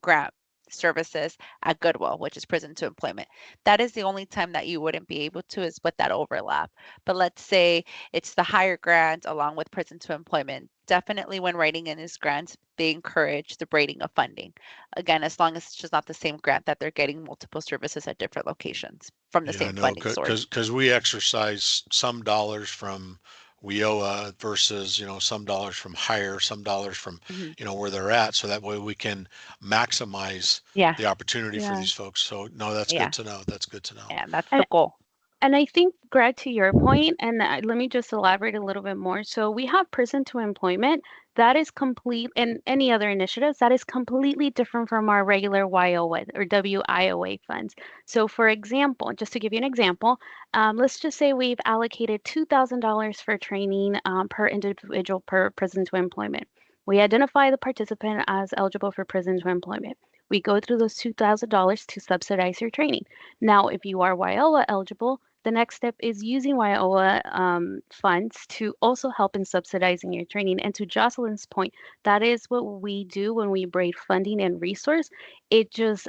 [SPEAKER 15] grant services at Goodwill, which is prison to employment. That is the only time that you wouldn't be able to is with that overlap. But let's say it's the higher grant along with prison to employment. Definitely when writing in his grants, they encourage the braiding of funding. Again, as long as it's just not the same grant that they're getting multiple services at different locations from the
[SPEAKER 10] Yeah, I
[SPEAKER 15] same
[SPEAKER 10] know,
[SPEAKER 15] funding source.
[SPEAKER 10] because we exercise some dollars from WIOA versus, some dollars from higher, some dollars from,
[SPEAKER 6] Mhm.
[SPEAKER 10] where they're at. So that way we can maximize
[SPEAKER 15] Yeah,
[SPEAKER 10] the opportunity for
[SPEAKER 6] Yeah.
[SPEAKER 10] these folks. So no, that's
[SPEAKER 15] yeah,
[SPEAKER 10] good to know. That's good to know.
[SPEAKER 15] and that's
[SPEAKER 6] And
[SPEAKER 15] the goal.
[SPEAKER 6] And I think, Greg, to your point, and let me just elaborate a little bit more. So we have prison to employment that is complete, and any other initiatives that is completely different from our regular YOA or WIOA funds. So, for example, just to give you an example, let's just say we've allocated $2,000 for training per individual per prison to employment. We identify the participant as eligible for prison to employment. We go through those $2,000 to subsidize your training. Now, if you are WIOA eligible, the next step is using WIOA funds to also help in subsidizing your training. And to Jocelyn's point, that is what we do when we braid funding and resource. It just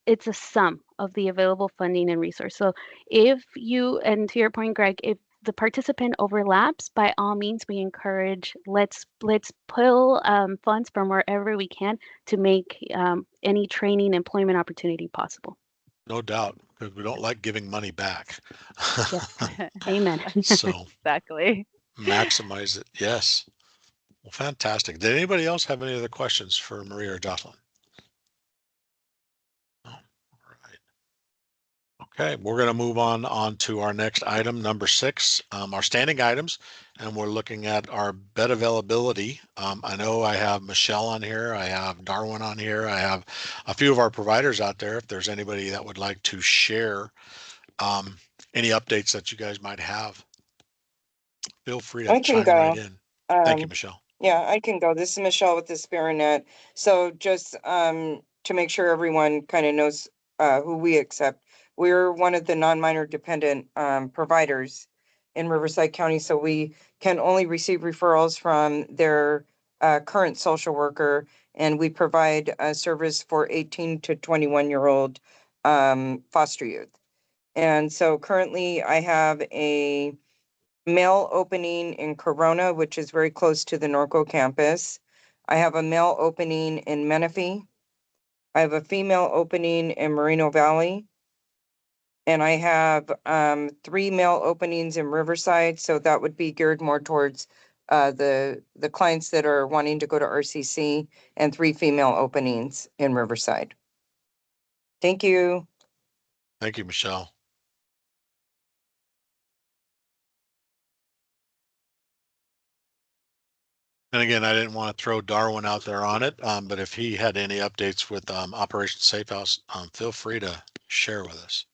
[SPEAKER 6] it's a sum of the available funding and resource. So if you, and to your point, Greg, if the participant overlaps, by all means, we encourage let's pull funds from wherever we can to make any training employment opportunity possible.
[SPEAKER 10] No doubt, because we don't like giving money back.
[SPEAKER 6] Yes. Amen.
[SPEAKER 10] So
[SPEAKER 15] Exactly.
[SPEAKER 10] maximize it. Yes. Well, fantastic. Did anybody else have any other questions for Maria or Jocelyn? No. All right. Okay, we're going to move on to our next item, number 6, our standing items, and we're looking at our bed availability. I know I have Michelle on here, I have Darwin on here, I have a few of our providers out there. If there's anybody that would like to share any updates that you guys might have, feel free to
[SPEAKER 9] I can
[SPEAKER 10] chime right
[SPEAKER 9] go.
[SPEAKER 10] in. Thank you,
[SPEAKER 9] Um,
[SPEAKER 10] Michelle.
[SPEAKER 9] yeah, I can go. This is Michelle with the Spirit. So just to make sure everyone kind of knows who we accept, we're one of the non-minor dependent providers in Riverside County. So we can only receive referrals from their current social worker, and we provide a service for 18 to 21-year-old foster youth. And so currently I have a male opening in Corona, which is very close to the Norco campus. I have a male opening in Menifee. I have a female opening in Moreno Valley. And I have 3 male openings in Riverside. So that would be geared more towards the clients that are wanting to go to RCC, and 3 female openings in Riverside. Thank you.
[SPEAKER 10] Thank you, Michelle. And again, I didn't want to throw Darwin out there on it, but if he had any updates with Operation Safe House, feel free to share with us.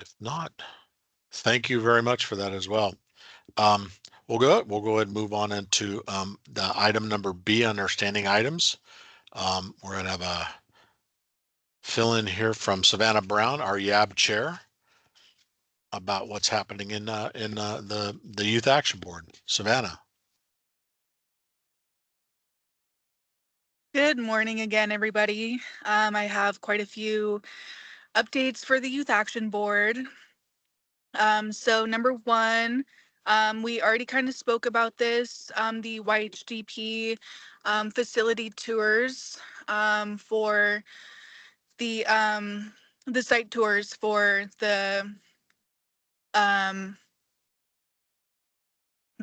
[SPEAKER 10] If not, thank you very much for that as well. We'll go ahead and move on into the item number B under standing items. We're going to have a fill in here from Savannah Brown, our YAB chair, about what's happening in the Youth Action Board. Savannah.
[SPEAKER 13] Good morning again, everybody. I have quite a few updates for the Youth Action Board. So number 1, we already kind of spoke about this, the YHDP facility tours for the site tours for the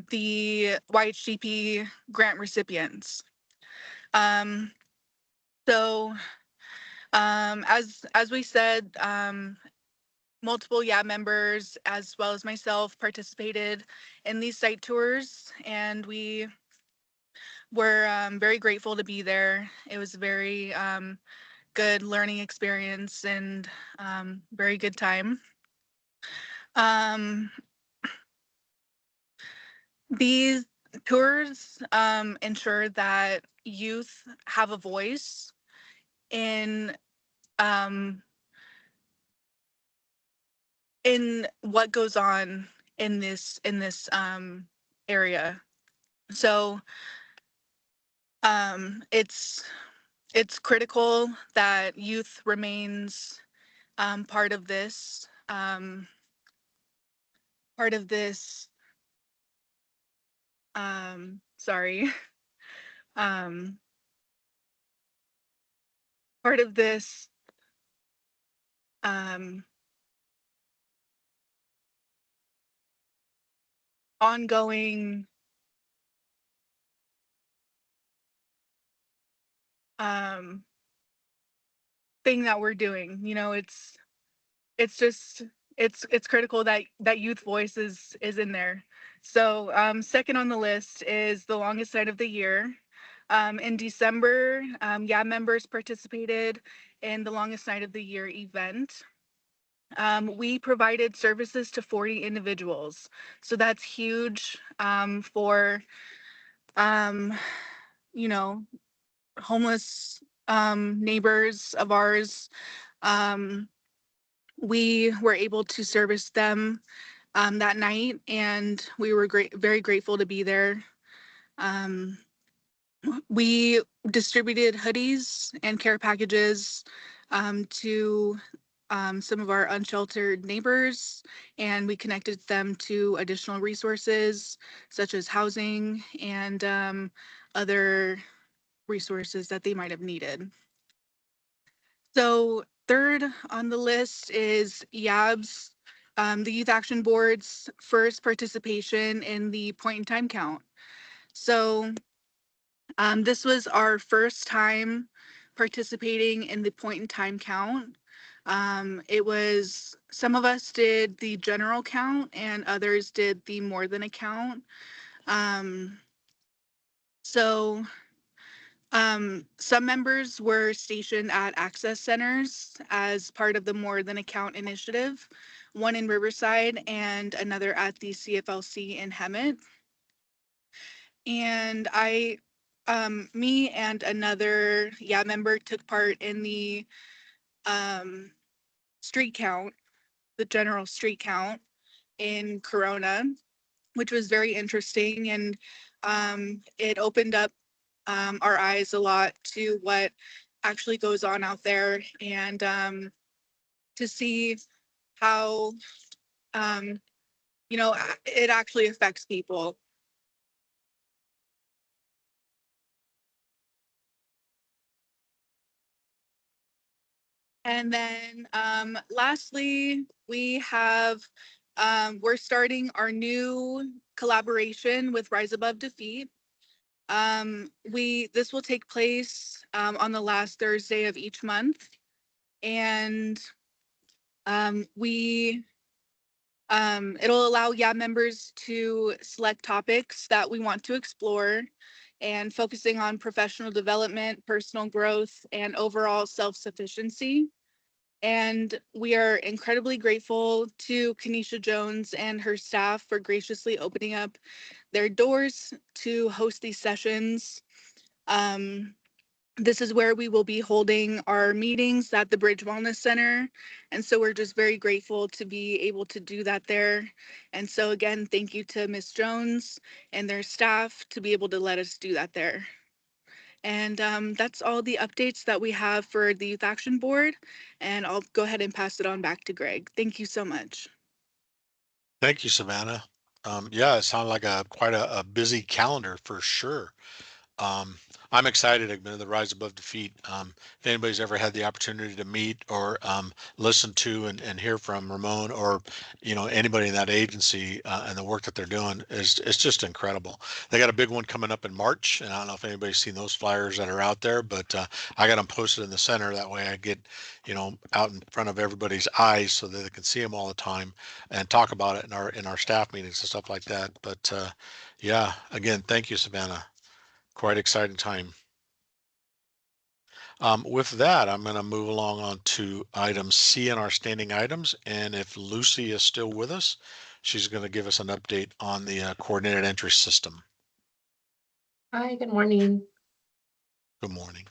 [SPEAKER 13] YHDP grant recipients. So as we said, multiple YAB members as well as myself participated in these site tours, and we were very grateful to be there. It was a very good learning experience and very good time. These tours ensure that youth have a voice um, in what goes on in this area. So it's critical that youth remains part of this sorry part of this ongoing thing that we're doing. You know, it's just it's critical that youth voice is in there. So second on the list is the longest night of the year. In December, YAB members participated in the longest night of the year event. We provided services to 40 individuals, so that's huge for you know, homeless neighbors of ours. We were able to service them that night, and we were very grateful to be there. We distributed hoodies and care packages to some of our unsheltered neighbors, and we connected them to additional resources such as housing and other resources that they might have needed. So third on the list is YAB's the Youth Action Board's first participation in the point in time count. So this was our first time participating in the point in time count. It was, some of us did the general count and others did the more than a count. So some members were stationed at access centers as part of the more than a count initiative, one in Riverside and another at the CFLC in Hemet. And me and another YAB member took part in the street count, the general street count in Corona, which was very interesting, and it opened up our eyes a lot to what actually goes on out there, and to see how it actually affects people. And then lastly, we're starting our new collaboration with Rise Above Defeat. This will take place on the last Thursday of each month. And it'll allow YAB members to select topics that we want to explore, and focusing on professional development, personal growth, and overall self-sufficiency. And we are incredibly grateful to Kanisha Jones and her staff for graciously opening up their doors to host these sessions. This is where we will be holding our meetings at the Bridge Wellness Center. And so we're just very grateful to be able to do that there. And so again, thank you to Ms. Jones and their staff to be able to let us do that there. And that's all the updates that we have for the Youth Action Board. And I'll go ahead and pass it on back to Greg. Thank you so much.
[SPEAKER 10] Thank you, Savannah. Yeah, it sounded like quite a busy calendar for sure. I'm excited. I've been to the Rise Above Defeat. If anybody's ever had the opportunity to meet or listen to and hear from Ramon or anybody in that agency and the work that they're doing, it's just incredible. They got a big one coming up in March, and I don't know if anybody's seen those flyers that are out there, but I got them posted in the center. That way I get out in front of everybody's eyes so that they can see them all the time and talk about it in our staff meetings and stuff like that. But yeah, again, thank you, Savannah. Quite exciting time. With that, I'm going to move along on to item C in our standing items. And if Lucy is still with us, she's going to give us an update on the coordinated entry system.
[SPEAKER 4] Hi, good morning.
[SPEAKER 10] Good morning.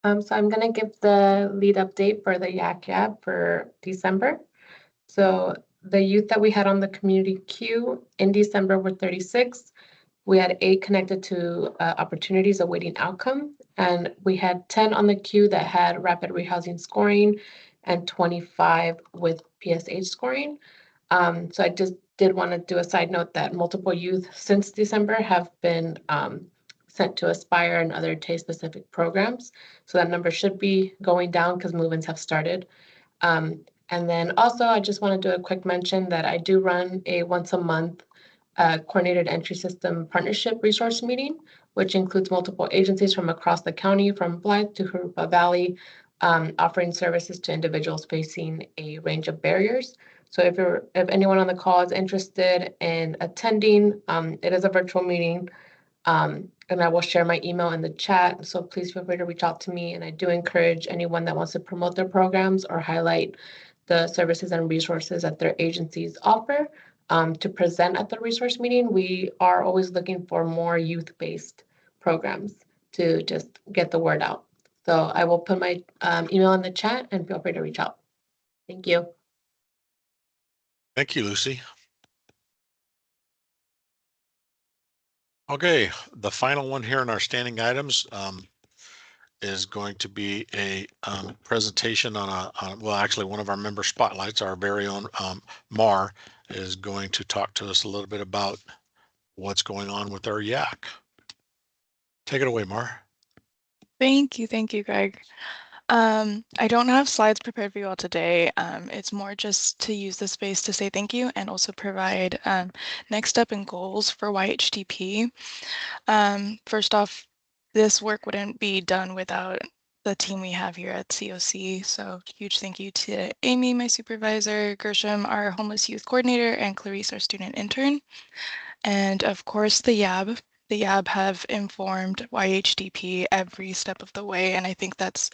[SPEAKER 4] So I'm going to give the lead update for the YAC for December. So the youth that we had on the community queue in December were 36. We had 8 connected to opportunities awaiting outcome, and we had 10 on the queue that had rapid rehousing scoring and 25 with PSH scoring. So I just did want to do a side note that multiple youth since December have been sent to Aspire and other TASE-specific programs. So that number should be going down because movements have started. And then also, I just want to do a quick mention that I do run a once a month coordinated entry system partnership resource meeting, which includes multiple agencies from across the county, from Blythe to Jurupa Valley, offering services to individuals facing a range of barriers. So if anyone on the call is interested in attending, it is a virtual meeting. And I will share my email in the chat. So please feel free to reach out to me. And I do encourage anyone that wants to promote their programs or highlight the services and resources that their agencies offer to present at the resource meeting. We are always looking for more youth-based programs to just get the word out. So I will put my email in the chat and feel free to reach out. Thank you.
[SPEAKER 10] Thank you, Lucy. Okay, the final one here in our standing items is going to be a presentation on well, actually one of our member spotlights. Our very own Mar is going to talk to us a little bit about what's going on with our YAC. Take it away, Mar.
[SPEAKER 1] Thank you, Greg. I don't have slides prepared for you all today. It's more just to use the space to say thank you and also provide next step and goals for YHDP. First off, this work wouldn't be done without the team we have here at COC. So huge thank you to Amy, my supervisor, Gershom, our homeless youth coordinator, and Clarice, our student intern. And of course, the YAB. The YAB have informed YHDP every step of the way, and I think that's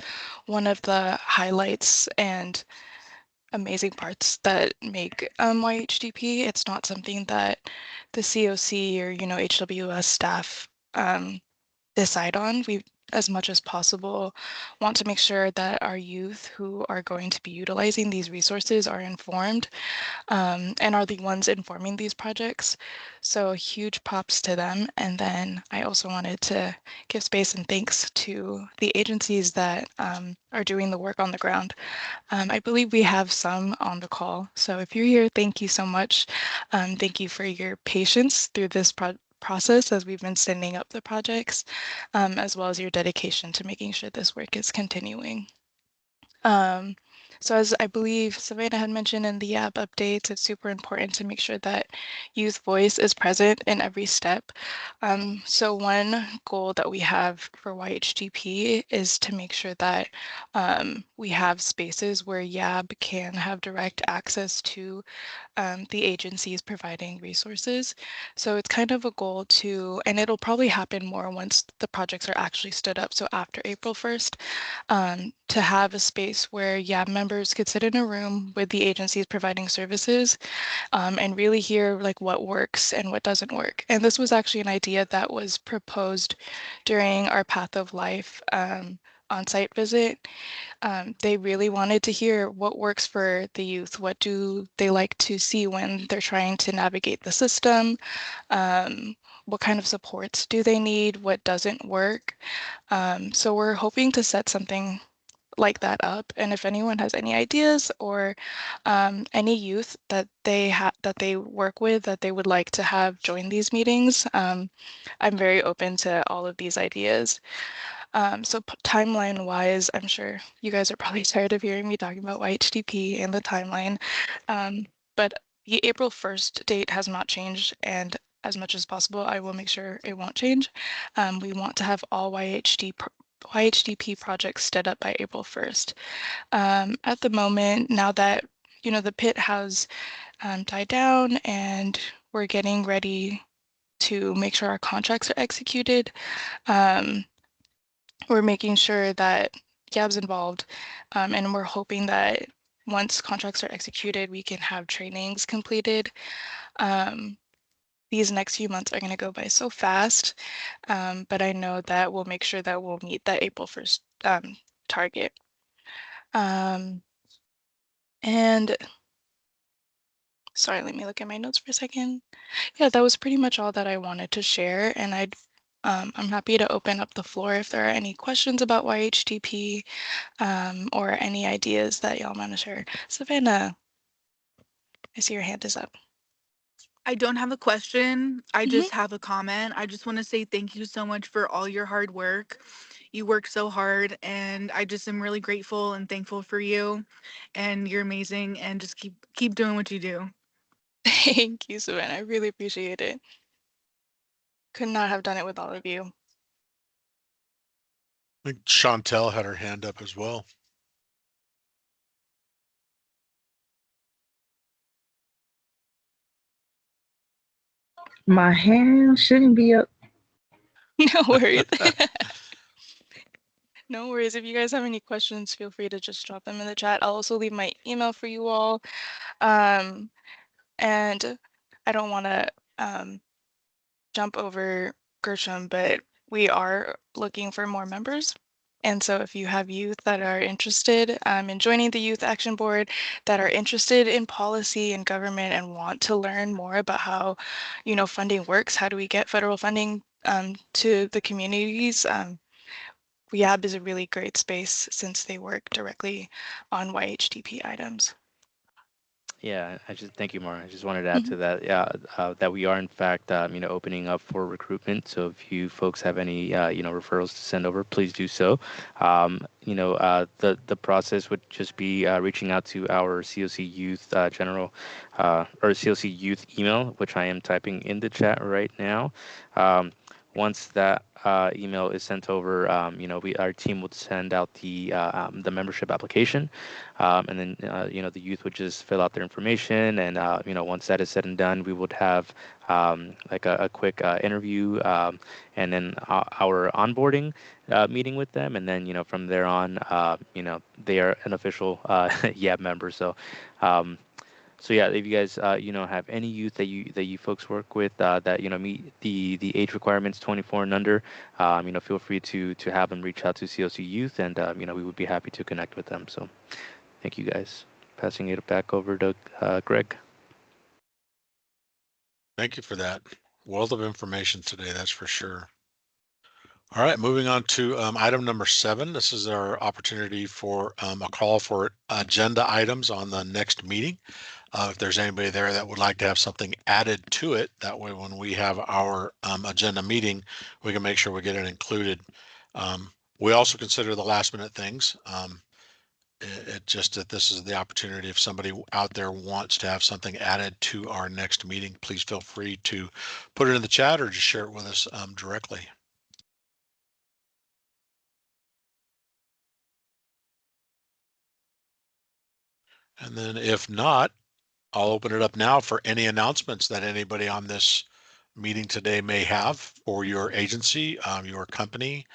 [SPEAKER 1] one of the highlights and amazing parts that make YHDP. It's not something that the COC or HWS staff decide on. We, as much as possible, want to make sure that our youth who are going to be utilizing these resources are informed and are the ones informing these projects. So huge props to them. And then I also wanted to give space and thanks to the agencies that are doing the work on the ground. I believe we have some on the call. So if you're here, thank you so much. Thank you for your patience through this process as we've been sending up the projects, as well as your dedication to making sure this work is continuing. So as I believe Savannah had mentioned in the YAB updates, it's super important to make sure that youth voice is present in every step. So one goal that we have for YHGP is to make sure that we have spaces where YAB can have direct access to the agencies providing resources. So it's kind of a goal to, and it'll probably happen more once the projects are actually stood up. So after April 1st, to have a space where YAB members could sit in a room with the agencies providing services and really hear like what works and what doesn't work. And this was actually an idea that was proposed during our Path of Life on-site visit. They really wanted to hear what works for the youth. What do they like to see when they're trying to navigate the system? What kind of supports do they need? What doesn't work? So we're hoping to set something like that up. And if anyone has any ideas or any youth that they work with that they would like to have join these meetings, I'm very open to all of these ideas. So timeline wise, I'm sure you guys are probably tired of hearing me talking about YHDP and the timeline, but the April 1st date has not changed, and as much as possible, I will make sure it won't change. We want to have all YHDP projects stood up by April 1st. At the moment, now that the pit has died down and we're getting ready to make sure our contracts are executed, we're making sure that YAB's involved, and we're hoping that once contracts are executed, we can have trainings completed. These next few months are going to go by so fast, but I know that we'll make sure that we'll meet that April 1st target. And sorry, let me look at my notes for a second. Yeah, that was pretty much all that I wanted to share, and I'm happy to open up the floor if there are any questions about YHDP or any ideas that y'all want to share. Savannah, I see your hand is up.
[SPEAKER 13] I don't have a question. I just have a comment. I just want to say thank you so much for all your hard work. You work so hard, and I just am really grateful and thankful for you. And you're amazing, and just keep doing what you do.
[SPEAKER 1] Thank you, Savannah. I really appreciate it. Could not have done it with all of you.
[SPEAKER 10] I think Chantel had her hand up as well.
[SPEAKER 12] My hand shouldn't be up.
[SPEAKER 1] No worries. No worries. If you guys have any questions, feel free to just drop them in the chat. I'll also leave my email for you all. And I don't want to jump over Gershom, but we are looking for more members. And so if you have youth that are interested in joining the Youth Action Board, that are interested in policy and government and want to learn more about how, funding works, how do we get federal funding to the communities, YAB is a really great space since they work directly on YHDP items.
[SPEAKER 14] Yeah, I just thank you, Mara. I just wanted to add
[SPEAKER 1] Mhm.
[SPEAKER 14] to that. Yeah, that we are in fact, opening up for recruitment. So if you folks have any, referrals to send over, please do so. The process would just be reaching out to our COC Youth general or COC Youth email, which I am typing in the chat right now. Once that email is sent over, our team would send out the membership application, and then the youth would just fill out their information, and once that is said and done, we would have like a quick interview, and then our onboarding meeting with them, and then from there on, they are an official YAB member. Um, so yeah, if you guys have any youth that you folks work with that meet the age requirements 24 and under, feel free to have them reach out to COC Youth, and we would be happy to connect with them. So thank you guys. Passing it back over to Greg.
[SPEAKER 10] Thank you for that. Wealth of information today, that's for sure. All right, moving on to item number 7. This is our opportunity for a call for agenda items on the next meeting. If there's anybody there that would like to have something added to it, that way when we have our agenda meeting, we can make sure we get it included. We also consider the last minute things. It just that this is the opportunity. If somebody out there wants to have something added to our next meeting, please feel free to put it in the chat or just share it with us directly. And then if not, I'll open it up now for any announcements that anybody on this meeting today may have for your agency, your company,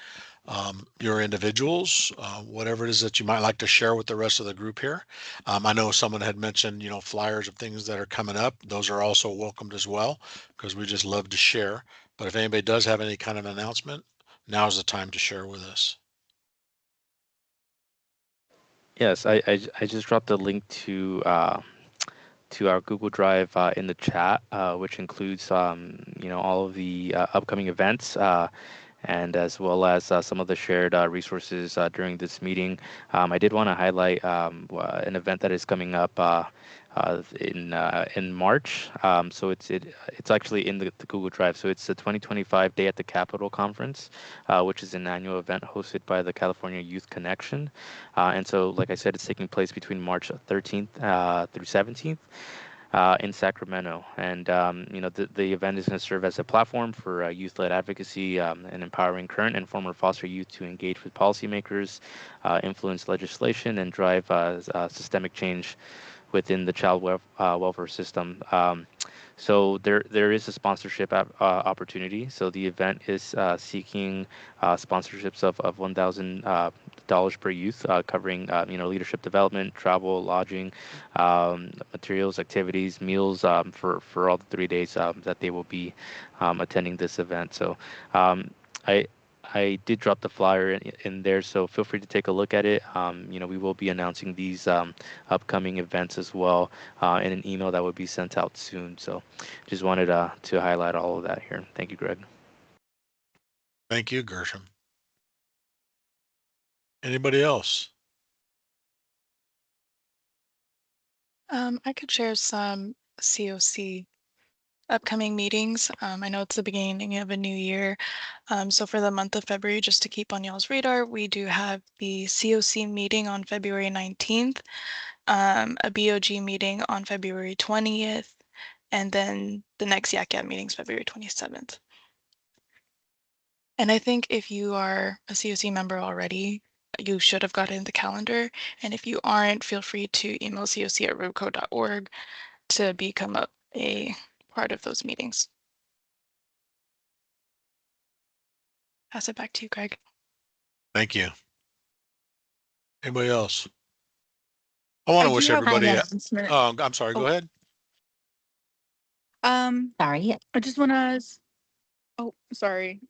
[SPEAKER 10] your individuals, whatever it is that you might like to share with the rest of the group here. I know someone had mentioned, flyers of things that are coming up. Those are also welcomed as well, because we just love to share. But if anybody does have any kind of announcement, now's the time to share with us.
[SPEAKER 14] Yes, I just dropped a link to our Google Drive in the chat, which includes all of the upcoming events, and as well as some of the shared resources during this meeting. I did want to highlight an event that is coming up in March. So it's actually in the Google Drive. So it's the 2025 Day at the Capitol Conference, which is an annual event hosted by the California Youth Connection. And so, like I said, it's taking place between March 13th through 17th. In Sacramento, and the event is going to serve as a platform for youth-led advocacy and empowering current and former foster youth to engage with policymakers, influence legislation, and drive systemic change within the child welfare system. So there is a sponsorship opportunity. So the event is seeking sponsorships of $1,000 per youth, covering leadership development, travel, lodging, materials, activities, meals for all the 3 days that they will be attending this event. So I I did drop the flyer in there, so feel free to take a look at it. We will be announcing these upcoming events as well in an email that will be sent out soon. So just wanted to highlight all of that here. Thank you, Greg.
[SPEAKER 10] Thank you, Gershom. Anybody else?
[SPEAKER 1] I could share some COC upcoming meetings. I know it's the beginning of a new year. So for the month of February, just to keep on y'all's radar, we do have the COC meeting on February 19th, a BOG meeting on February 20th, and then the next YAC meeting is February 27th. And I think if you are a COC member already, you should have gotten the calendar. And if you aren't, feel free to email coc@rubco.org to become a part of those meetings. Pass it back to you, Greg.
[SPEAKER 10] Thank you. Anybody else? I want
[SPEAKER 13] I
[SPEAKER 10] to
[SPEAKER 13] do
[SPEAKER 10] wish
[SPEAKER 13] have one
[SPEAKER 10] everybody.
[SPEAKER 13] announcement.
[SPEAKER 10] Oh, I'm sorry. Go
[SPEAKER 13] Oh,
[SPEAKER 10] ahead.
[SPEAKER 7] Sorry.
[SPEAKER 13] I just want to. Oh, sorry.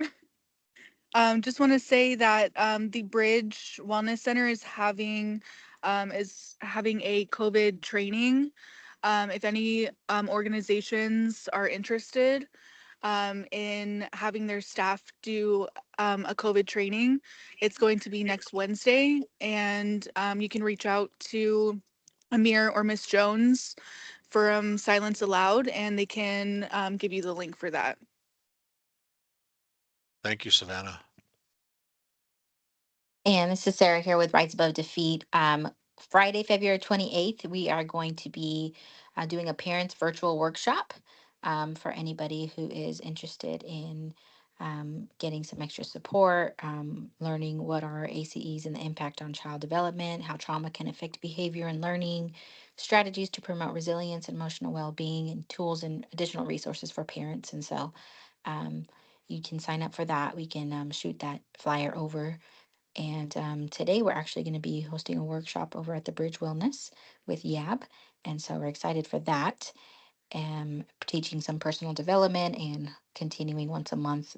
[SPEAKER 13] Just want to say that the Bridge Wellness Center is having a COVID training. If any organizations are interested in having their staff do a COVID training, it's going to be next Wednesday, and you can reach out to Amir or Miss Jones from Silence Aloud, and they can give you the link for that.
[SPEAKER 10] Thank you, Savannah.
[SPEAKER 7] And this is Sarah here with Rights Above Defeat. Friday, February 28th, we are going to be doing a parents virtual workshop for anybody who is interested in getting some extra support, learning what are ACEs and the impact on child development, how trauma can affect behavior and learning, strategies to promote resilience and emotional well-being, and tools and additional resources for parents. And so you can sign up for that. We can shoot that flyer over. And today we're actually going to be hosting a workshop over at the Bridge Wellness with YAB. And so we're excited for that. Teaching some personal development and continuing once a month.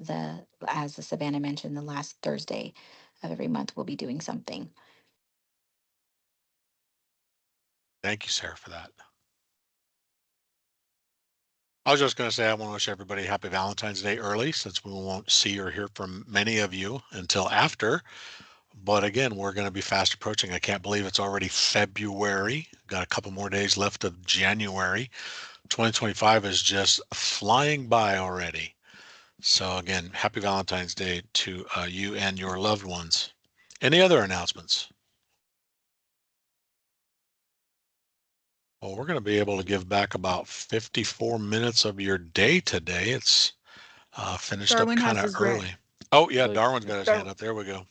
[SPEAKER 7] As Savannah mentioned, the last Thursday of every month we'll be doing something.
[SPEAKER 10] Thank you, Sarah, for that. I was just going to say I want to wish everybody happy Valentine's Day early, since we won't see or hear from many of you until after. But again, we're going to be fast approaching. I can't believe it's already February. Got a couple more days left of January. 2025 is just flying by already. So again, happy Valentine's Day to you and your loved ones. Any other announcements? Well, we're going to be able to give back about 54 minutes of your day today. It's finished
[SPEAKER 13] Darwin
[SPEAKER 10] up kind
[SPEAKER 13] has
[SPEAKER 10] of
[SPEAKER 13] his
[SPEAKER 10] early. Oh yeah,
[SPEAKER 14] So,
[SPEAKER 10] Darwin's got his hand up. There we go.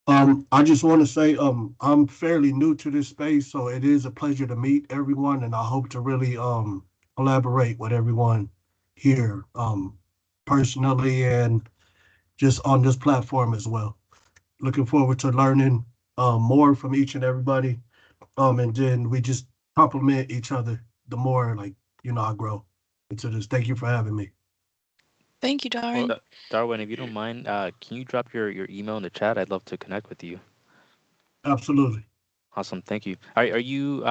[SPEAKER 3] I just want to say, I'm fairly new to this space, so it is a pleasure to meet everyone, and I hope to really collaborate with everyone here, personally and just on this platform as well. Looking forward to learning more from each and everybody, and then we just complement each other the more, like, I grow into this. Thank you for having me.
[SPEAKER 1] Thank you,
[SPEAKER 14] well,
[SPEAKER 1] Darwin.
[SPEAKER 14] Darwin, if you don't mind, can you drop your email in the chat? I'd love to connect with you.
[SPEAKER 3] Absolutely.
[SPEAKER 14] Awesome, thank you. Are you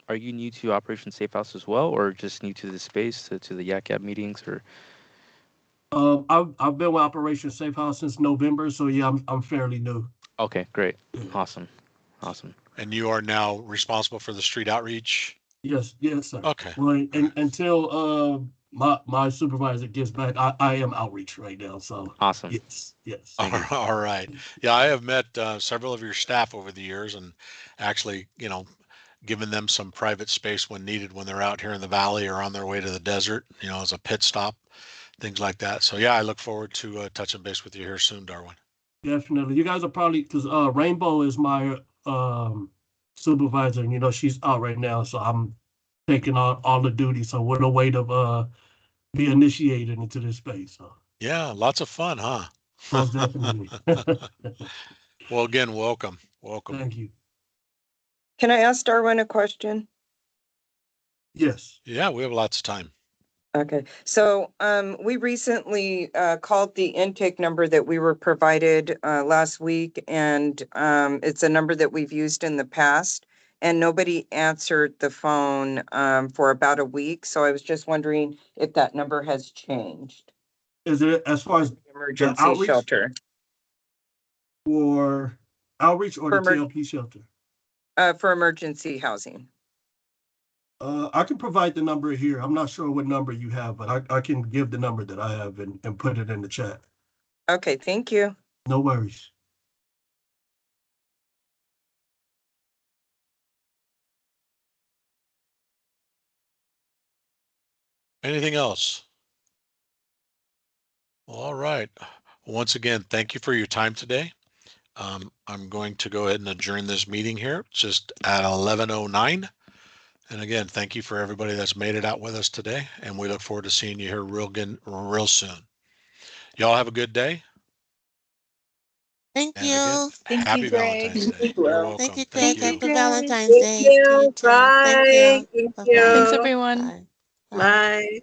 [SPEAKER 14] new to Operation Safe House as well, or just new to the space, to the YAC meetings, or?
[SPEAKER 3] I've been with Operation Safe House since November, so yeah, I'm fairly new.
[SPEAKER 14] Okay, great,
[SPEAKER 3] Yeah.
[SPEAKER 14] awesome, awesome.
[SPEAKER 10] And you are now responsible for the street outreach?
[SPEAKER 3] Yes, sir.
[SPEAKER 10] Okay.
[SPEAKER 3] Well, until my supervisor gets back, I am outreach right now. So
[SPEAKER 14] Awesome.
[SPEAKER 3] yes.
[SPEAKER 14] Thank you.
[SPEAKER 10] All right. Yeah, I have met several of your staff over the years, and actually, given them some private space when needed, when they're out here in the valley or on their way to the desert, as a pit stop, things like that. So yeah, I look forward to touching base with you here soon, Darwin.
[SPEAKER 3] Definitely. You guys are probably, because Rainbow is my supervisor, and she's out right now, so I'm taking on all the duties. So what a way to be initiated into this space. So
[SPEAKER 10] Yeah, lots of fun, huh?
[SPEAKER 3] most definitely.
[SPEAKER 10] Well, again, welcome.
[SPEAKER 3] Thank you.
[SPEAKER 9] Can I ask Darwin a question?
[SPEAKER 3] Yes.
[SPEAKER 10] Yeah, we have lots of time.
[SPEAKER 9] Okay, so we recently called the intake number that we were provided last week, and it's a number that we've used in the past, and nobody answered the phone for about a week. So I was just wondering if that number has changed.
[SPEAKER 3] Is it as far as the
[SPEAKER 9] Emergency
[SPEAKER 3] outreach
[SPEAKER 9] shelter.
[SPEAKER 3] or outreach or the TLP shelter?
[SPEAKER 9] For emergency housing.
[SPEAKER 3] I can provide the number here. I'm not sure what number you have, but I can give the number that I have and put it in the chat.
[SPEAKER 9] Okay, thank you.
[SPEAKER 3] No worries.
[SPEAKER 10] Anything else? All right. Once again, thank you for your time today. I'm going to go ahead and adjourn this meeting here just at 11:09. And again, thank you for everybody that's made it out with us today. And we look forward to seeing you here real soon. Y'all have a good day.
[SPEAKER 16] Thank
[SPEAKER 10] And again,
[SPEAKER 16] you.
[SPEAKER 10] happy Valentine's Day. You're welcome.
[SPEAKER 16] Thank you,
[SPEAKER 10] Thank
[SPEAKER 16] Greg.
[SPEAKER 10] you.
[SPEAKER 16] Happy Valentine's Day to you too. Thank you.
[SPEAKER 9] Thank
[SPEAKER 16] Bye-bye.
[SPEAKER 9] you.
[SPEAKER 1] Thanks, everyone.
[SPEAKER 16] Bye.
[SPEAKER 4] Bye.